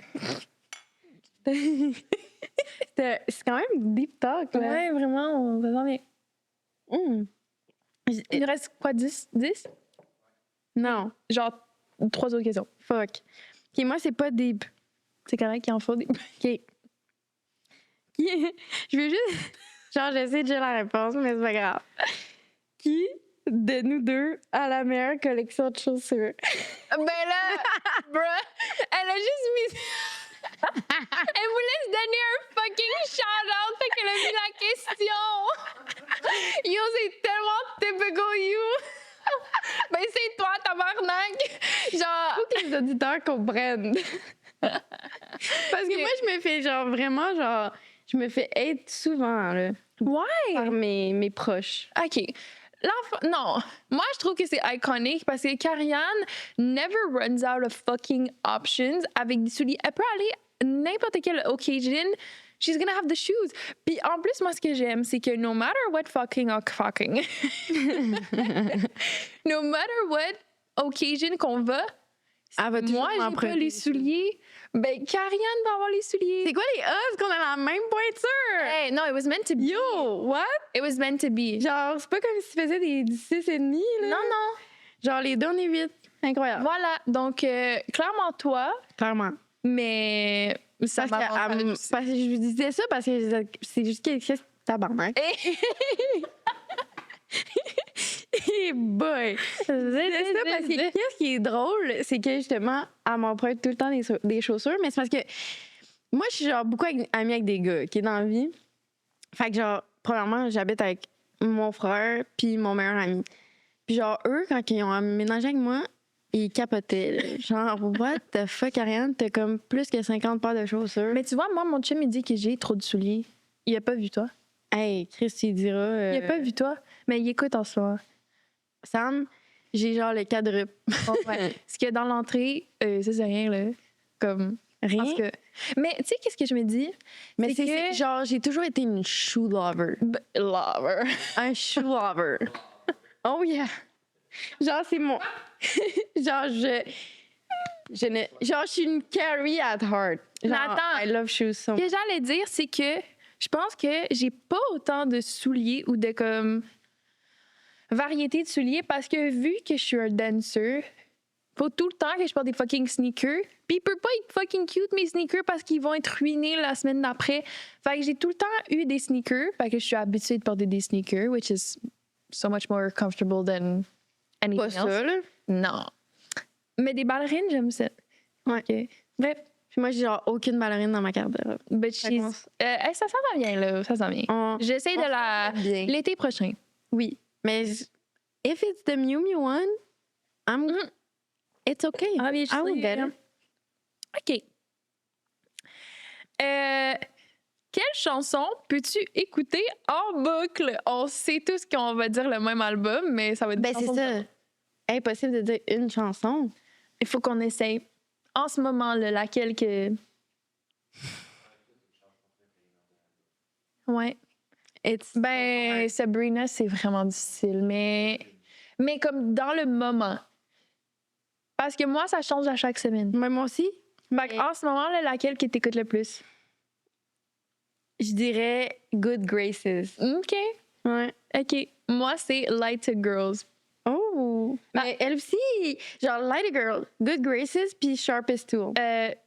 S2: C'est quand même deep talk, là.
S1: Ouais, vraiment, on va voir, mais...
S2: Mm.
S1: Il nous reste quoi, 10? 10?
S2: Non.
S1: Genre, 3 autres questions.
S2: Fuck. OK, moi, c'est pas deep.
S1: C'est correct qu'il en faut des...
S2: OK. Je veux juste... Genre, j'essaie de dire la réponse, mais c'est pas grave. Qui de nous deux a la meilleure collection de chaussures?
S1: Ben là, bruh, elle a juste mis... Elle voulait se donner un fucking shout-out, fait qu'elle a mis la question. Yo, c'est tellement typical you. Ben c'est toi, tabarnak. Genre...
S2: Faut que les auditeurs comprennent. Parce que moi, je me fais genre vraiment, genre... Je me fais hate souvent, là,
S1: Ouais.
S2: par mes proches.
S1: OK. Non. Moi, je trouve que c'est iconique parce que Karianne never runs out of fucking options avec des souliers. Elle peut aller n'importe quelle occasion. She's gonna have the shoes. Puis en plus, moi, ce que j'aime, c'est que no matter what no matter what occasion qu'on va,
S2: Elle va toujours
S1: Moi, j'ai pas
S2: m'emprunter
S1: les
S2: des
S1: souliers. Ben, Karianne va avoir les souliers.
S2: C'est quoi les odds qu'on a la même pointure?
S1: Hey, no, it was meant to be.
S2: Yo, what?
S1: It was meant to be.
S2: Genre, c'est pas comme si tu faisais du 6,5, là.
S1: Non, non.
S2: Genre, les deux, on est 8. Incroyable.
S1: Voilà. Donc, clairement, toi,
S2: Clairement.
S1: mais ça
S2: Parce que je vous disais ça parce que c'est juste quelque chose de tabarnak. Hey boy! C'est ça parce que qu'est-ce qui est drôle, c'est que justement, elle m'emprunte tout le temps des chaussures, mais c'est parce que moi, je suis genre beaucoup amie avec des gars qui est dans la vie. Fait que genre, premièrement, j'habite avec mon frère puis mon meilleur ami. Puis genre, eux, quand ils ont emménagé avec moi, ils capotaient. Là. Genre, what the fuck, Ariane, t'as comme plus que 50 paires de chaussures.
S1: Mais tu vois, moi, mon chum, il dit que j'ai trop de souliers. Il a pas vu toi.
S2: Hey, Chris, tu diras.
S1: Il a pas vu toi. Mais il écoute en soi.
S2: Sam, j'ai genre le quadruple.
S1: Oh, ouais. Ce qu'il y a dans l'entrée, ça, c'est rien, là. Comme.
S2: Rien.
S1: Parce que... Mais tu sais, qu'est-ce que je me dis?
S2: Mais
S1: c'est
S2: c'est
S1: que-
S2: genre, j'ai toujours été une shoe lover.
S1: Lover.
S2: Un shoe lover. Oh yeah. Genre, c'est mon. Genre, je ne. Genre, je suis une carry at heart. Genre,
S1: Mais attends.
S2: I love shoes so
S1: Ce que j'allais dire, c'est que je pense que j'ai pas autant de souliers ou de comme variété de souliers parce que vu que je suis un dancer, faut tout le temps que je porte des fucking sneakers. Puis ils peuvent pas être fucking cute mes sneakers parce qu'ils vont être ruinés la semaine d'après. Fait que j'ai tout le temps eu des sneakers. Fait que je suis habituée de porter des sneakers, which is so much more comfortable than anything
S2: Pas
S1: else.
S2: ça, là.
S1: Non. Mais des ballerines, j'aime ça.
S2: Ouais.
S1: OK. Bref.
S2: Puis moi, j'ai genre aucune ballerine dans ma garde-robe.
S1: But
S2: Ça
S1: she's...
S2: commence.
S1: ça s'en vient, là. Ça s'en vient. J'essaie de la...
S2: Bien.
S1: L'été prochain.
S2: Oui. Mais if it's the Miu Miu one, it's okay.
S1: Obviously.
S2: I will get it.
S1: OK. Quelle chanson peux-tu écouter en boucle? On sait tous qu'on va dire le même album, mais ça va être des
S2: Ben, c'est
S1: chansons
S2: ça. Impossible de dire une chanson.
S1: Il faut qu'on essaye. En ce moment, là, laquelle que... Ouais. Ben, Sabrina, c'est vraiment difficile, mais comme dans le moment. Parce que moi, ça change à chaque semaine.
S2: Mais moi aussi,
S1: Fait que en ce moment, là, laquelle que t'écoutes le plus?
S2: je dirais Good Graces.
S1: OK.
S2: Ouais.
S1: OK. Moi, c'est Light to Girls.
S2: Oh! Mais elle aussi, genre Light a Girl, Good Graces, puis Sharpest Tool.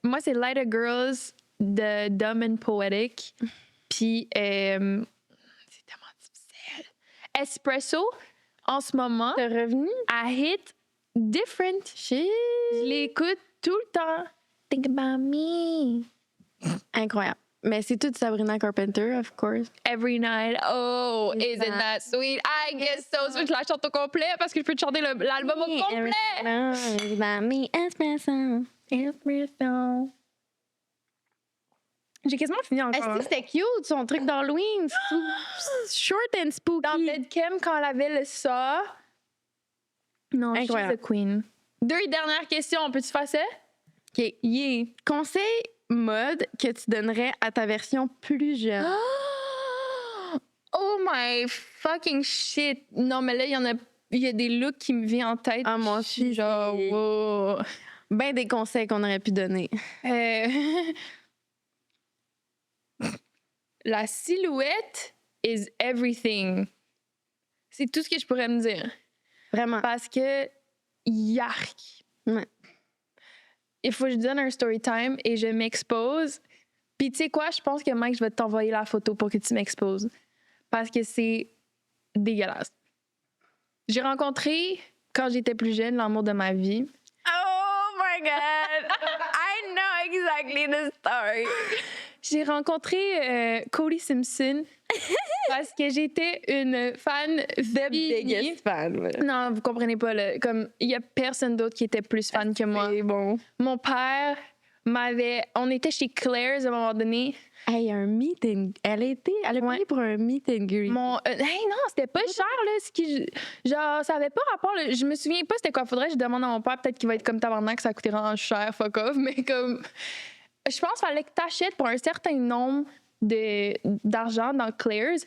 S1: Moi, c'est Light to Girls de Dumb and Poetic. Puis, c'est tellement difficile. Espresso, en ce moment,
S2: T'es revenu?
S1: I hit different.
S2: Shit!
S1: Je l'écoute tout le temps. Think about me.
S2: Incroyable. Mais c'est tout Sabrina Carpenter, of course.
S1: Every night. Oh,
S2: It's
S1: isn't that sweet? I guess so. Je la chante au complet parce que je peux te chanter l'album au complet.
S2: Espresso.
S1: Espresso. J'ai quasiment fini encore.
S2: Est-ce que c'était cute, son truc d'Halloween? Short and spooky.
S1: Dans Bedcam, quand elle avait le ça. Non,
S2: Incroyable.
S1: she's the queen. 2 dernières questions. Peux-tu faire ça?
S2: OK.
S1: Yeah.
S2: Conseil mode que tu donnerais à ta version plus jeune.
S1: Oh my fucking shit. Non, mais là, il y a des looks qui me viennent en tête.
S2: Ah, moi
S1: Je suis
S2: aussi.
S1: genre, wow.
S2: Ben des conseils qu'on aurait pu donner.
S1: La silhouette is everything. C'est tout ce que je pourrais me dire.
S2: Vraiment.
S1: Parce que, yark.
S2: Ouais.
S1: Il faut que je donne un story time et je m'expose. Puis tu sais quoi, je pense que Mike, je vais t'envoyer la photo pour que tu m'exposes. Parce que c'est dégueulasse. J'ai rencontré, quand j'étais plus jeune, l'amour de ma vie.
S2: Oh my God! I know exactly the story.
S1: J'ai rencontré Cody Simpson parce que j'étais une fan
S2: The
S1: finie.
S2: biggest fan.
S1: Non, vous comprenez pas. Là, comme il y a personne d'autre qui était plus fan que moi.
S2: C'est bon.
S1: Mon père m'avait... On était chez Claire's à un moment donné.
S2: Hey, un meet and... Elle a payé pour un meet and greet.
S1: Hey, non, c'était pas cher, là. Genre, ça avait pas rapport. Là. Je me souviens pas c'était quoi. Faudrait que je demande à mon père. Peut-être qu'il va être comme tabarnak, ça coûtait vraiment cher, fuck off. Mais comme... Je pense qu'il fallait que t'achètes pour un certain nombre d'argent dans Claire's.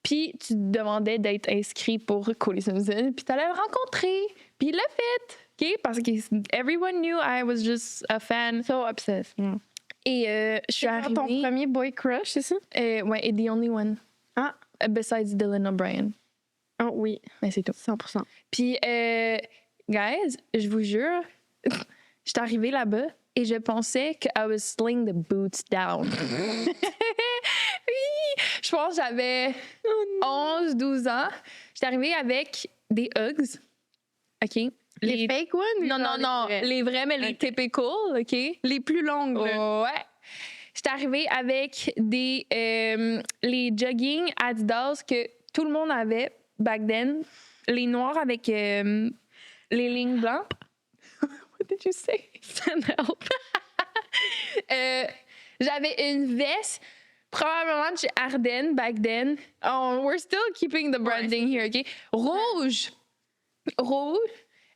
S1: Puis tu te demandais d'être inscrit pour Cody Simpson. Puis t'allais le rencontrer. Puis il l'a fait. OK? Parce que everyone knew I was just a fan.
S2: So obsessed.
S1: Et je suis
S2: C'est
S1: arrivée...
S2: ton premier boy crush, c'est ça?
S1: Ouais, et the only one.
S2: Ah.
S1: Besides Dylan O'Brien.
S2: Oh oui,
S1: Mais c'est tout.
S2: 100%.
S1: Puis, guys, je vous jure, j'étais arrivée là-bas et je pensais que I was sling the boots down. Oui! Je pense que j'avais 11, 12 ans. J'étais arrivée avec des Uggs. OK?
S2: Les fake ones?
S1: Non, non, non. Les vrais, mais les typical, OK?
S2: Les plus longues. là.
S1: Ouais. J'étais arrivée avec des les jogging Adidas que tout le monde avait back then. Les noirs avec les lignes blancs. What did you say?
S2: Help.
S1: J'avais une veste, probablement de chez Ardennes back then. Oh, we're still keeping the branding here, OK? Rouge. Rouge.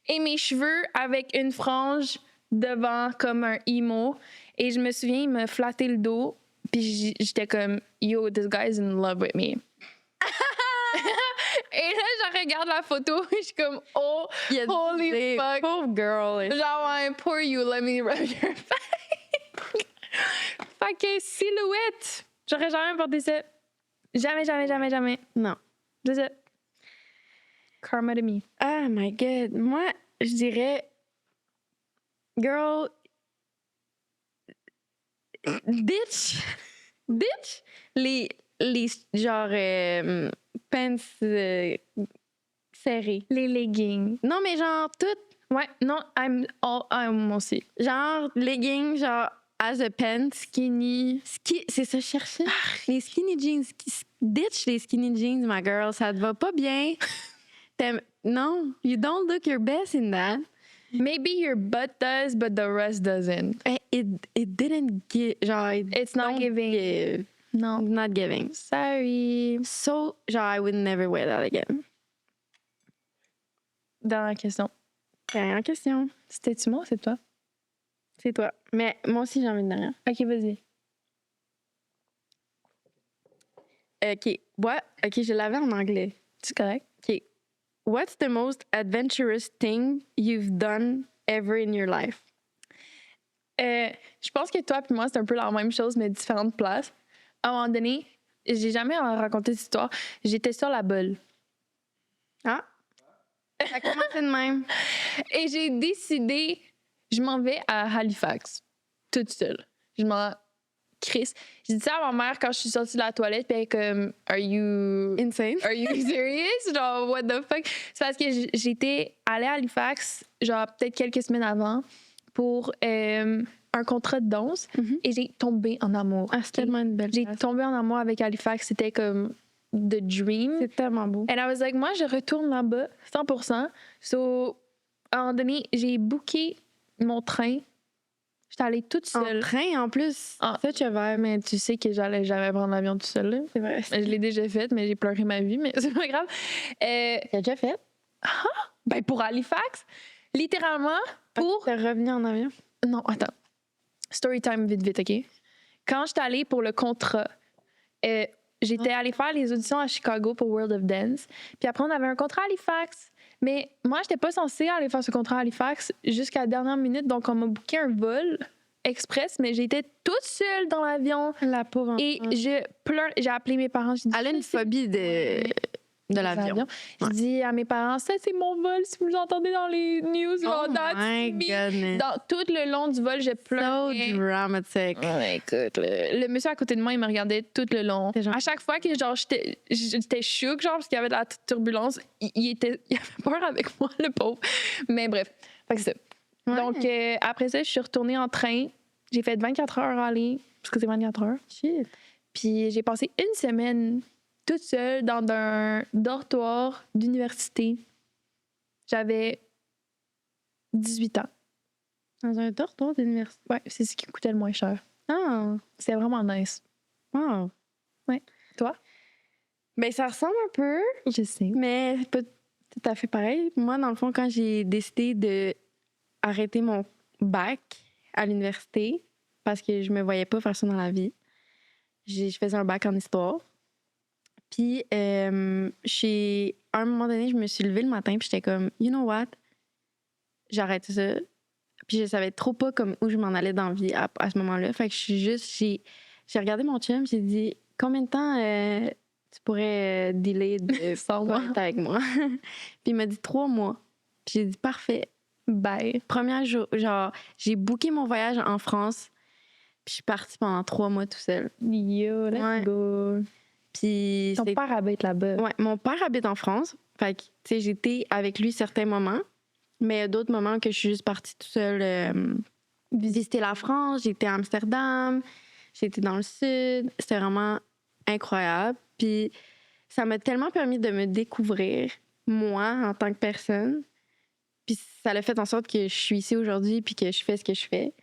S1: Et mes cheveux avec une frange devant comme un emo. Et je me souviens, il me flattait le dos. Puis j'étais comme, yo, this guy is in love with me. Et là, je regarde la photo et je suis comme, oh,
S2: Il y a
S1: holy
S2: des
S1: fuck.
S2: pauvres girls.
S1: Genre, ouais, poor you, let me rub your back. Fait que silhouette. J'aurais jamais porté ça. Jamais, jamais, jamais, jamais.
S2: Non.
S1: C'est ça. Karma de me.
S2: Oh my God. Moi, je dirais... Girl... Ditch! Ditch! Les genre... pants serrés.
S1: Les leggings.
S2: Non, mais genre, toutes.
S1: Ouais, non, I'm aussi.
S2: Genre, leggings, genre, as a pants.
S1: Skinny.
S2: C'est ça, je cherchais. Les skinny jeans. Ditch les skinny jeans, my girl. Ça te va pas bien. Non, you don't look your best in that.
S1: Maybe your butt does, but the rest doesn't.
S2: It didn't give. Genre,
S1: It's not
S2: don't
S1: giving.
S2: give.
S1: No.
S2: Not giving.
S1: Sorry.
S2: So, genre, I would never wear that again.
S1: Dernière question.
S2: Dernière question.
S1: C'était-tu moi ou c'est toi?
S2: C'est toi. Mais moi aussi, j'ai envie de dernière.
S1: Ok, vas-y.
S2: OK. OK, je l'avais en anglais.
S1: C'est correct.
S2: OK. What's the most adventurous thing you've done ever in your life?
S1: Je pense que toi et moi, c'est un peu la même chose, mais différentes places. À un moment donné, j'ai jamais raconté cette histoire. J'étais sur la bolle.
S2: Ah? Ça a commencé de même.
S1: Et j'ai décidé, je m'en vais à Halifax, toute seule. Je m'en crisse. J'ai dit ça à ma mère quand je suis sortie de la toilette, puis elle est comme, Are you serious? Genre, what the fuck? C'est parce que j'étais allée à Halifax, genre, peut-être quelques semaines avant, pour un contrat de danse, et j'ai tombé en amour.
S2: Ah, c'est tellement une belle
S1: J'ai
S2: place.
S1: tombé en amour avec Halifax. C'était comme the dream.
S2: C'est tellement beau.
S1: And I was like, moi, je retourne là-bas, 100%. So, à un moment donné, j'ai booké mon train. J'étais allée toute
S2: En
S1: seule.
S2: train, en plus.
S1: Ah.
S2: Ça, tu vas.
S1: Mais tu sais que j'allais jamais prendre l'avion toute seule. Là.
S2: C'est vrai.
S1: Je l'ai déjà faite, mais j'ai pleuré ma vie, mais c'est pas grave.
S2: T'as déjà fait?
S1: Ben, pour Halifax, littéralement, pour...
S2: T'es revenu en avion?
S1: Non, attends. Story time, vite, vite, OK? Quand j'étais allée pour le contrat, j'étais allée faire les auditions à Chicago pour World of Dance. Puis après, on avait un contrat à Halifax. Mais moi, j'étais pas censée aller faire ce contrat à Halifax jusqu'à la dernière minute. Donc, on m'a booké un vol express, mais j'étais toute seule dans l'avion.
S2: La pauvre.
S1: Et je pleure. J'ai appelé mes parents. J'ai dit,
S2: Elle a une phobie de l'avion.
S1: J'ai dit à mes parents, ça, c'est mon vol. Si vous l'entendez dans les news,
S2: Oh
S1: that's
S2: my
S1: me.
S2: goodness.
S1: Dans tout le long du vol, je
S2: So
S1: pleurais.
S2: dramatic.
S1: Ouais, écoute, le monsieur à côté de moi, il me regardait tout le long.
S2: C'est gentil.
S1: À chaque fois que genre j'étais chouk, genre parce qu'il y avait de la turbulence, il avait peur avec moi, le pauvre. Mais bref, fait que c'est ça.
S2: Ouais.
S1: Donc après ça, je suis retournée en train. J'ai fait 24 heures à aller, parce que c'est 24 heures.
S2: Shit.
S1: Puis j'ai passé une semaine toute seule dans un dortoir d'université. J'avais 18 ans.
S2: Dans un dortoir d'université.
S1: Ouais, c'est ce qui coûtait le moins cher.
S2: Ah,
S1: C'était vraiment nice.
S2: wow.
S1: Ouais. Toi?
S2: Ben, ça ressemble un peu,
S1: Je sais.
S2: mais c'est pas tout à fait pareil. Moi, dans le fond, quand j'ai décidé d'arrêter mon bac à l'université, parce que je me voyais pas faire ça dans la vie, je faisais un bac en histoire. Puis, à un moment donné, je me suis levée le matin, puis j'étais comme, you know what? j'arrête ça. Puis je savais trop pas comme où je m'en allais dans la vie à ce moment-là. Fait que j'ai regardé mon chum, j'ai dit combien de temps tu pourrais dealer de
S1: Sans moi.
S2: pas être avec moi. Puis il m'a dit 3 mois. Puis j'ai dit parfait.
S1: Bye.
S2: Premier jour, genre j'ai booké mon voyage en France. Puis je suis partie pendant 3 mois tout seul.
S1: Yo, let's
S2: Ouais.
S1: go.
S2: Puis
S1: Ton
S2: c'est-
S1: père habite là-bas.
S2: ouais, mon père habite en France. Fait que tu sais j'étais avec lui certains moments. Mais il y a d'autres moments que je suis juste partie toute seule visiter la France. J'étais à Amsterdam, j'étais dans le sud. C'était vraiment incroyable. Puis ça m'a tellement permis de me découvrir, moi, en tant que personne. Puis ça a fait en sorte que je suis ici aujourd'hui puis que je fais ce que je fais.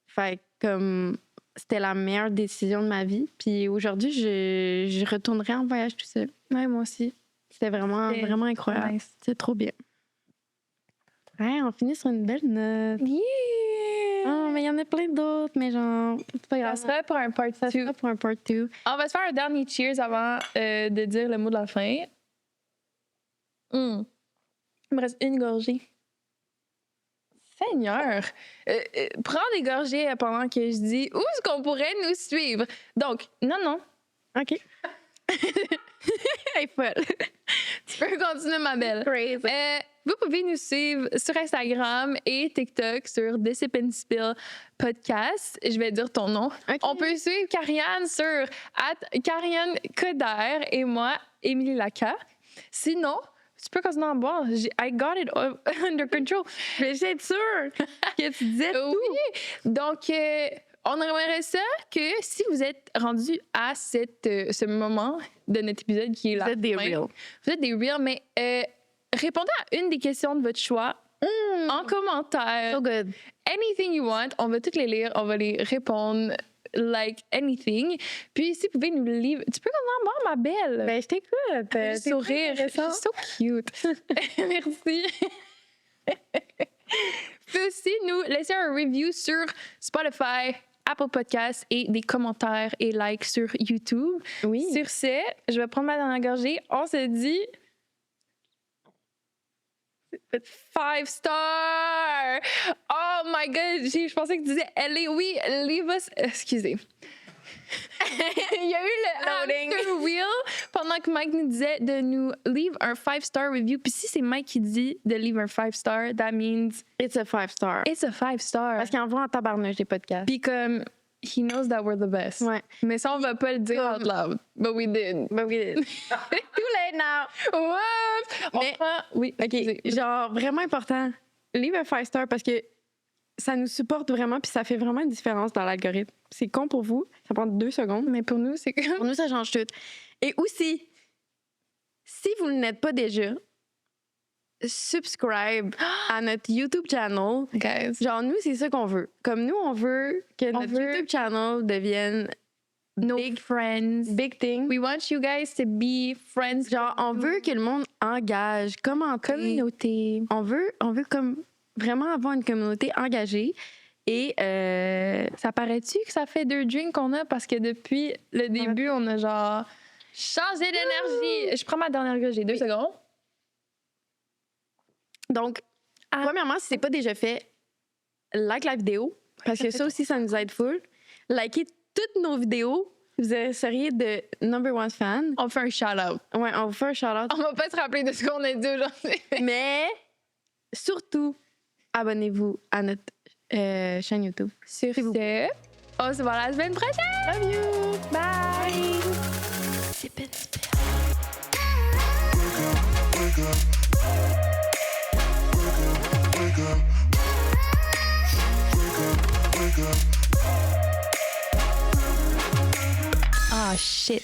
S2: Fait que, comme c'était la meilleure décision de ma vie. Puis aujourd'hui, je retournerai en voyage tout seul.
S1: Ouais, moi aussi.
S2: C'était vraiment,
S1: C'était
S2: vraiment incroyable.
S1: Nice.
S2: C'est trop bien. Ouais, on finit sur une belle note.
S1: Yeah!
S2: Ah, mais il y en a plein d'autres, mais genre, c'est pas
S1: Ça
S2: grave.
S1: sera pour un part
S2: Ça
S1: 2.
S2: sera pour un part 2.
S1: On va se faire un dernier cheers avant de dire le mot de la fin. Il me reste une gorgée. Seigneur! Prends des gorgées pendant que je dis où est-ce qu'on pourrait nous suivre. Donc, non.
S2: OK. Elle est folle.
S1: Tu peux continuer, ma belle.
S2: Crazy.
S1: Vous pouvez nous suivre sur Instagram et TikTok sur The Sip and Spill Podcast. Je vais dire ton nom.
S2: OK.
S1: On peut suivre Karianne sur @Karianne Coder et moi, Émilie Laca. Sinon, tu peux continuer à boire. I got it under control.
S2: Mais j'ai être sûre que tu disais tout.
S1: Oui. Donc, on aimerait ça que si vous êtes rendu à ce moment de notre épisode qui est
S2: Vous
S1: la
S2: êtes des
S1: fin,
S2: real.
S1: vous êtes des real, mais répondez à une des questions de votre choix en commentaire.
S2: So good.
S1: Anything you want, on va toutes les lire, on va les répondre, like anything. Puis si vous pouvez nous lire, tu peux en boire, ma belle.
S2: Ben, je t'écoute.
S1: Le sourire,
S2: intéressant.
S1: so cute. Merci. Vous pouvez aussi nous laisser un review sur Spotify, Apple Podcasts et des commentaires et likes sur YouTube.
S2: Oui.
S1: Sur ce, je vais prendre ma dernière gorgée. On se dit 5 stars! Oh my God! Je pensais que tu disais LA. Oui, leave us... Excusez. Il y a eu le
S2: Loading.
S1: hamster wheel pendant que Mike nous disait de nous leave un 5-star review. Puis si c'est Mike qui dit de leave un 5-star, that means
S2: It's a 5-star.
S1: it's a 5-star.
S2: Parce qu'il envoie en tabarnouche des podcasts.
S1: Puis comme, he knows that we're the best.
S2: Ouais.
S1: Mais ça, on va pas le dire
S2: Comme-
S1: out loud. But we did.
S2: Ben oui. Too late now.
S1: What? On
S2: Mais-
S1: prend... Oui,
S2: OK.
S1: excusez.
S2: Genre, vraiment important. Leave a 5-star parce que ça nous supporte vraiment puis ça fait vraiment une différence dans l'algorithme. C'est con pour vous. Ça prend 2 secondes.
S1: Mais pour nous, c'est comme...
S2: Pour nous, ça change tout. Et aussi, si vous ne l'êtes pas déjà, subscribe à notre YouTube channel.
S1: Guys.
S2: Genre, nous, c'est ça qu'on veut. Comme nous, on veut que notre
S1: veut-
S2: YouTube channel devienne
S1: No
S2: big,
S1: friends.
S2: big thing.
S1: We want you guys to be friends.
S2: Genre, on veut que le monde engage, commente.
S1: Communauté.
S2: On veut comme vraiment avoir une communauté engagée. Et
S1: Ça paraît-tu que ça fait 2 drinks qu'on a? Parce que depuis le début, on a genre changé d'énergie. Je prends ma dernière gorgée. 2 secondes.
S2: donc, premièrement, si c'est pas déjà fait, like la vidéo. Parce que ça aussi, ça nous aide full. Likez toutes nos vidéos. Vous seriez de number one fan.
S1: On fait un shout-out.
S2: Ouais, on vous fait un shout-out.
S1: On va pas se rappeler de ce qu'on a dit aujourd'hui.
S2: Mais surtout, abonnez-vous à notre chaîne YouTube.
S1: Sur ce, on se voit la semaine prochaine.
S2: Love you!
S1: Bye!
S3: Sip and spill.
S1: Ah, shit.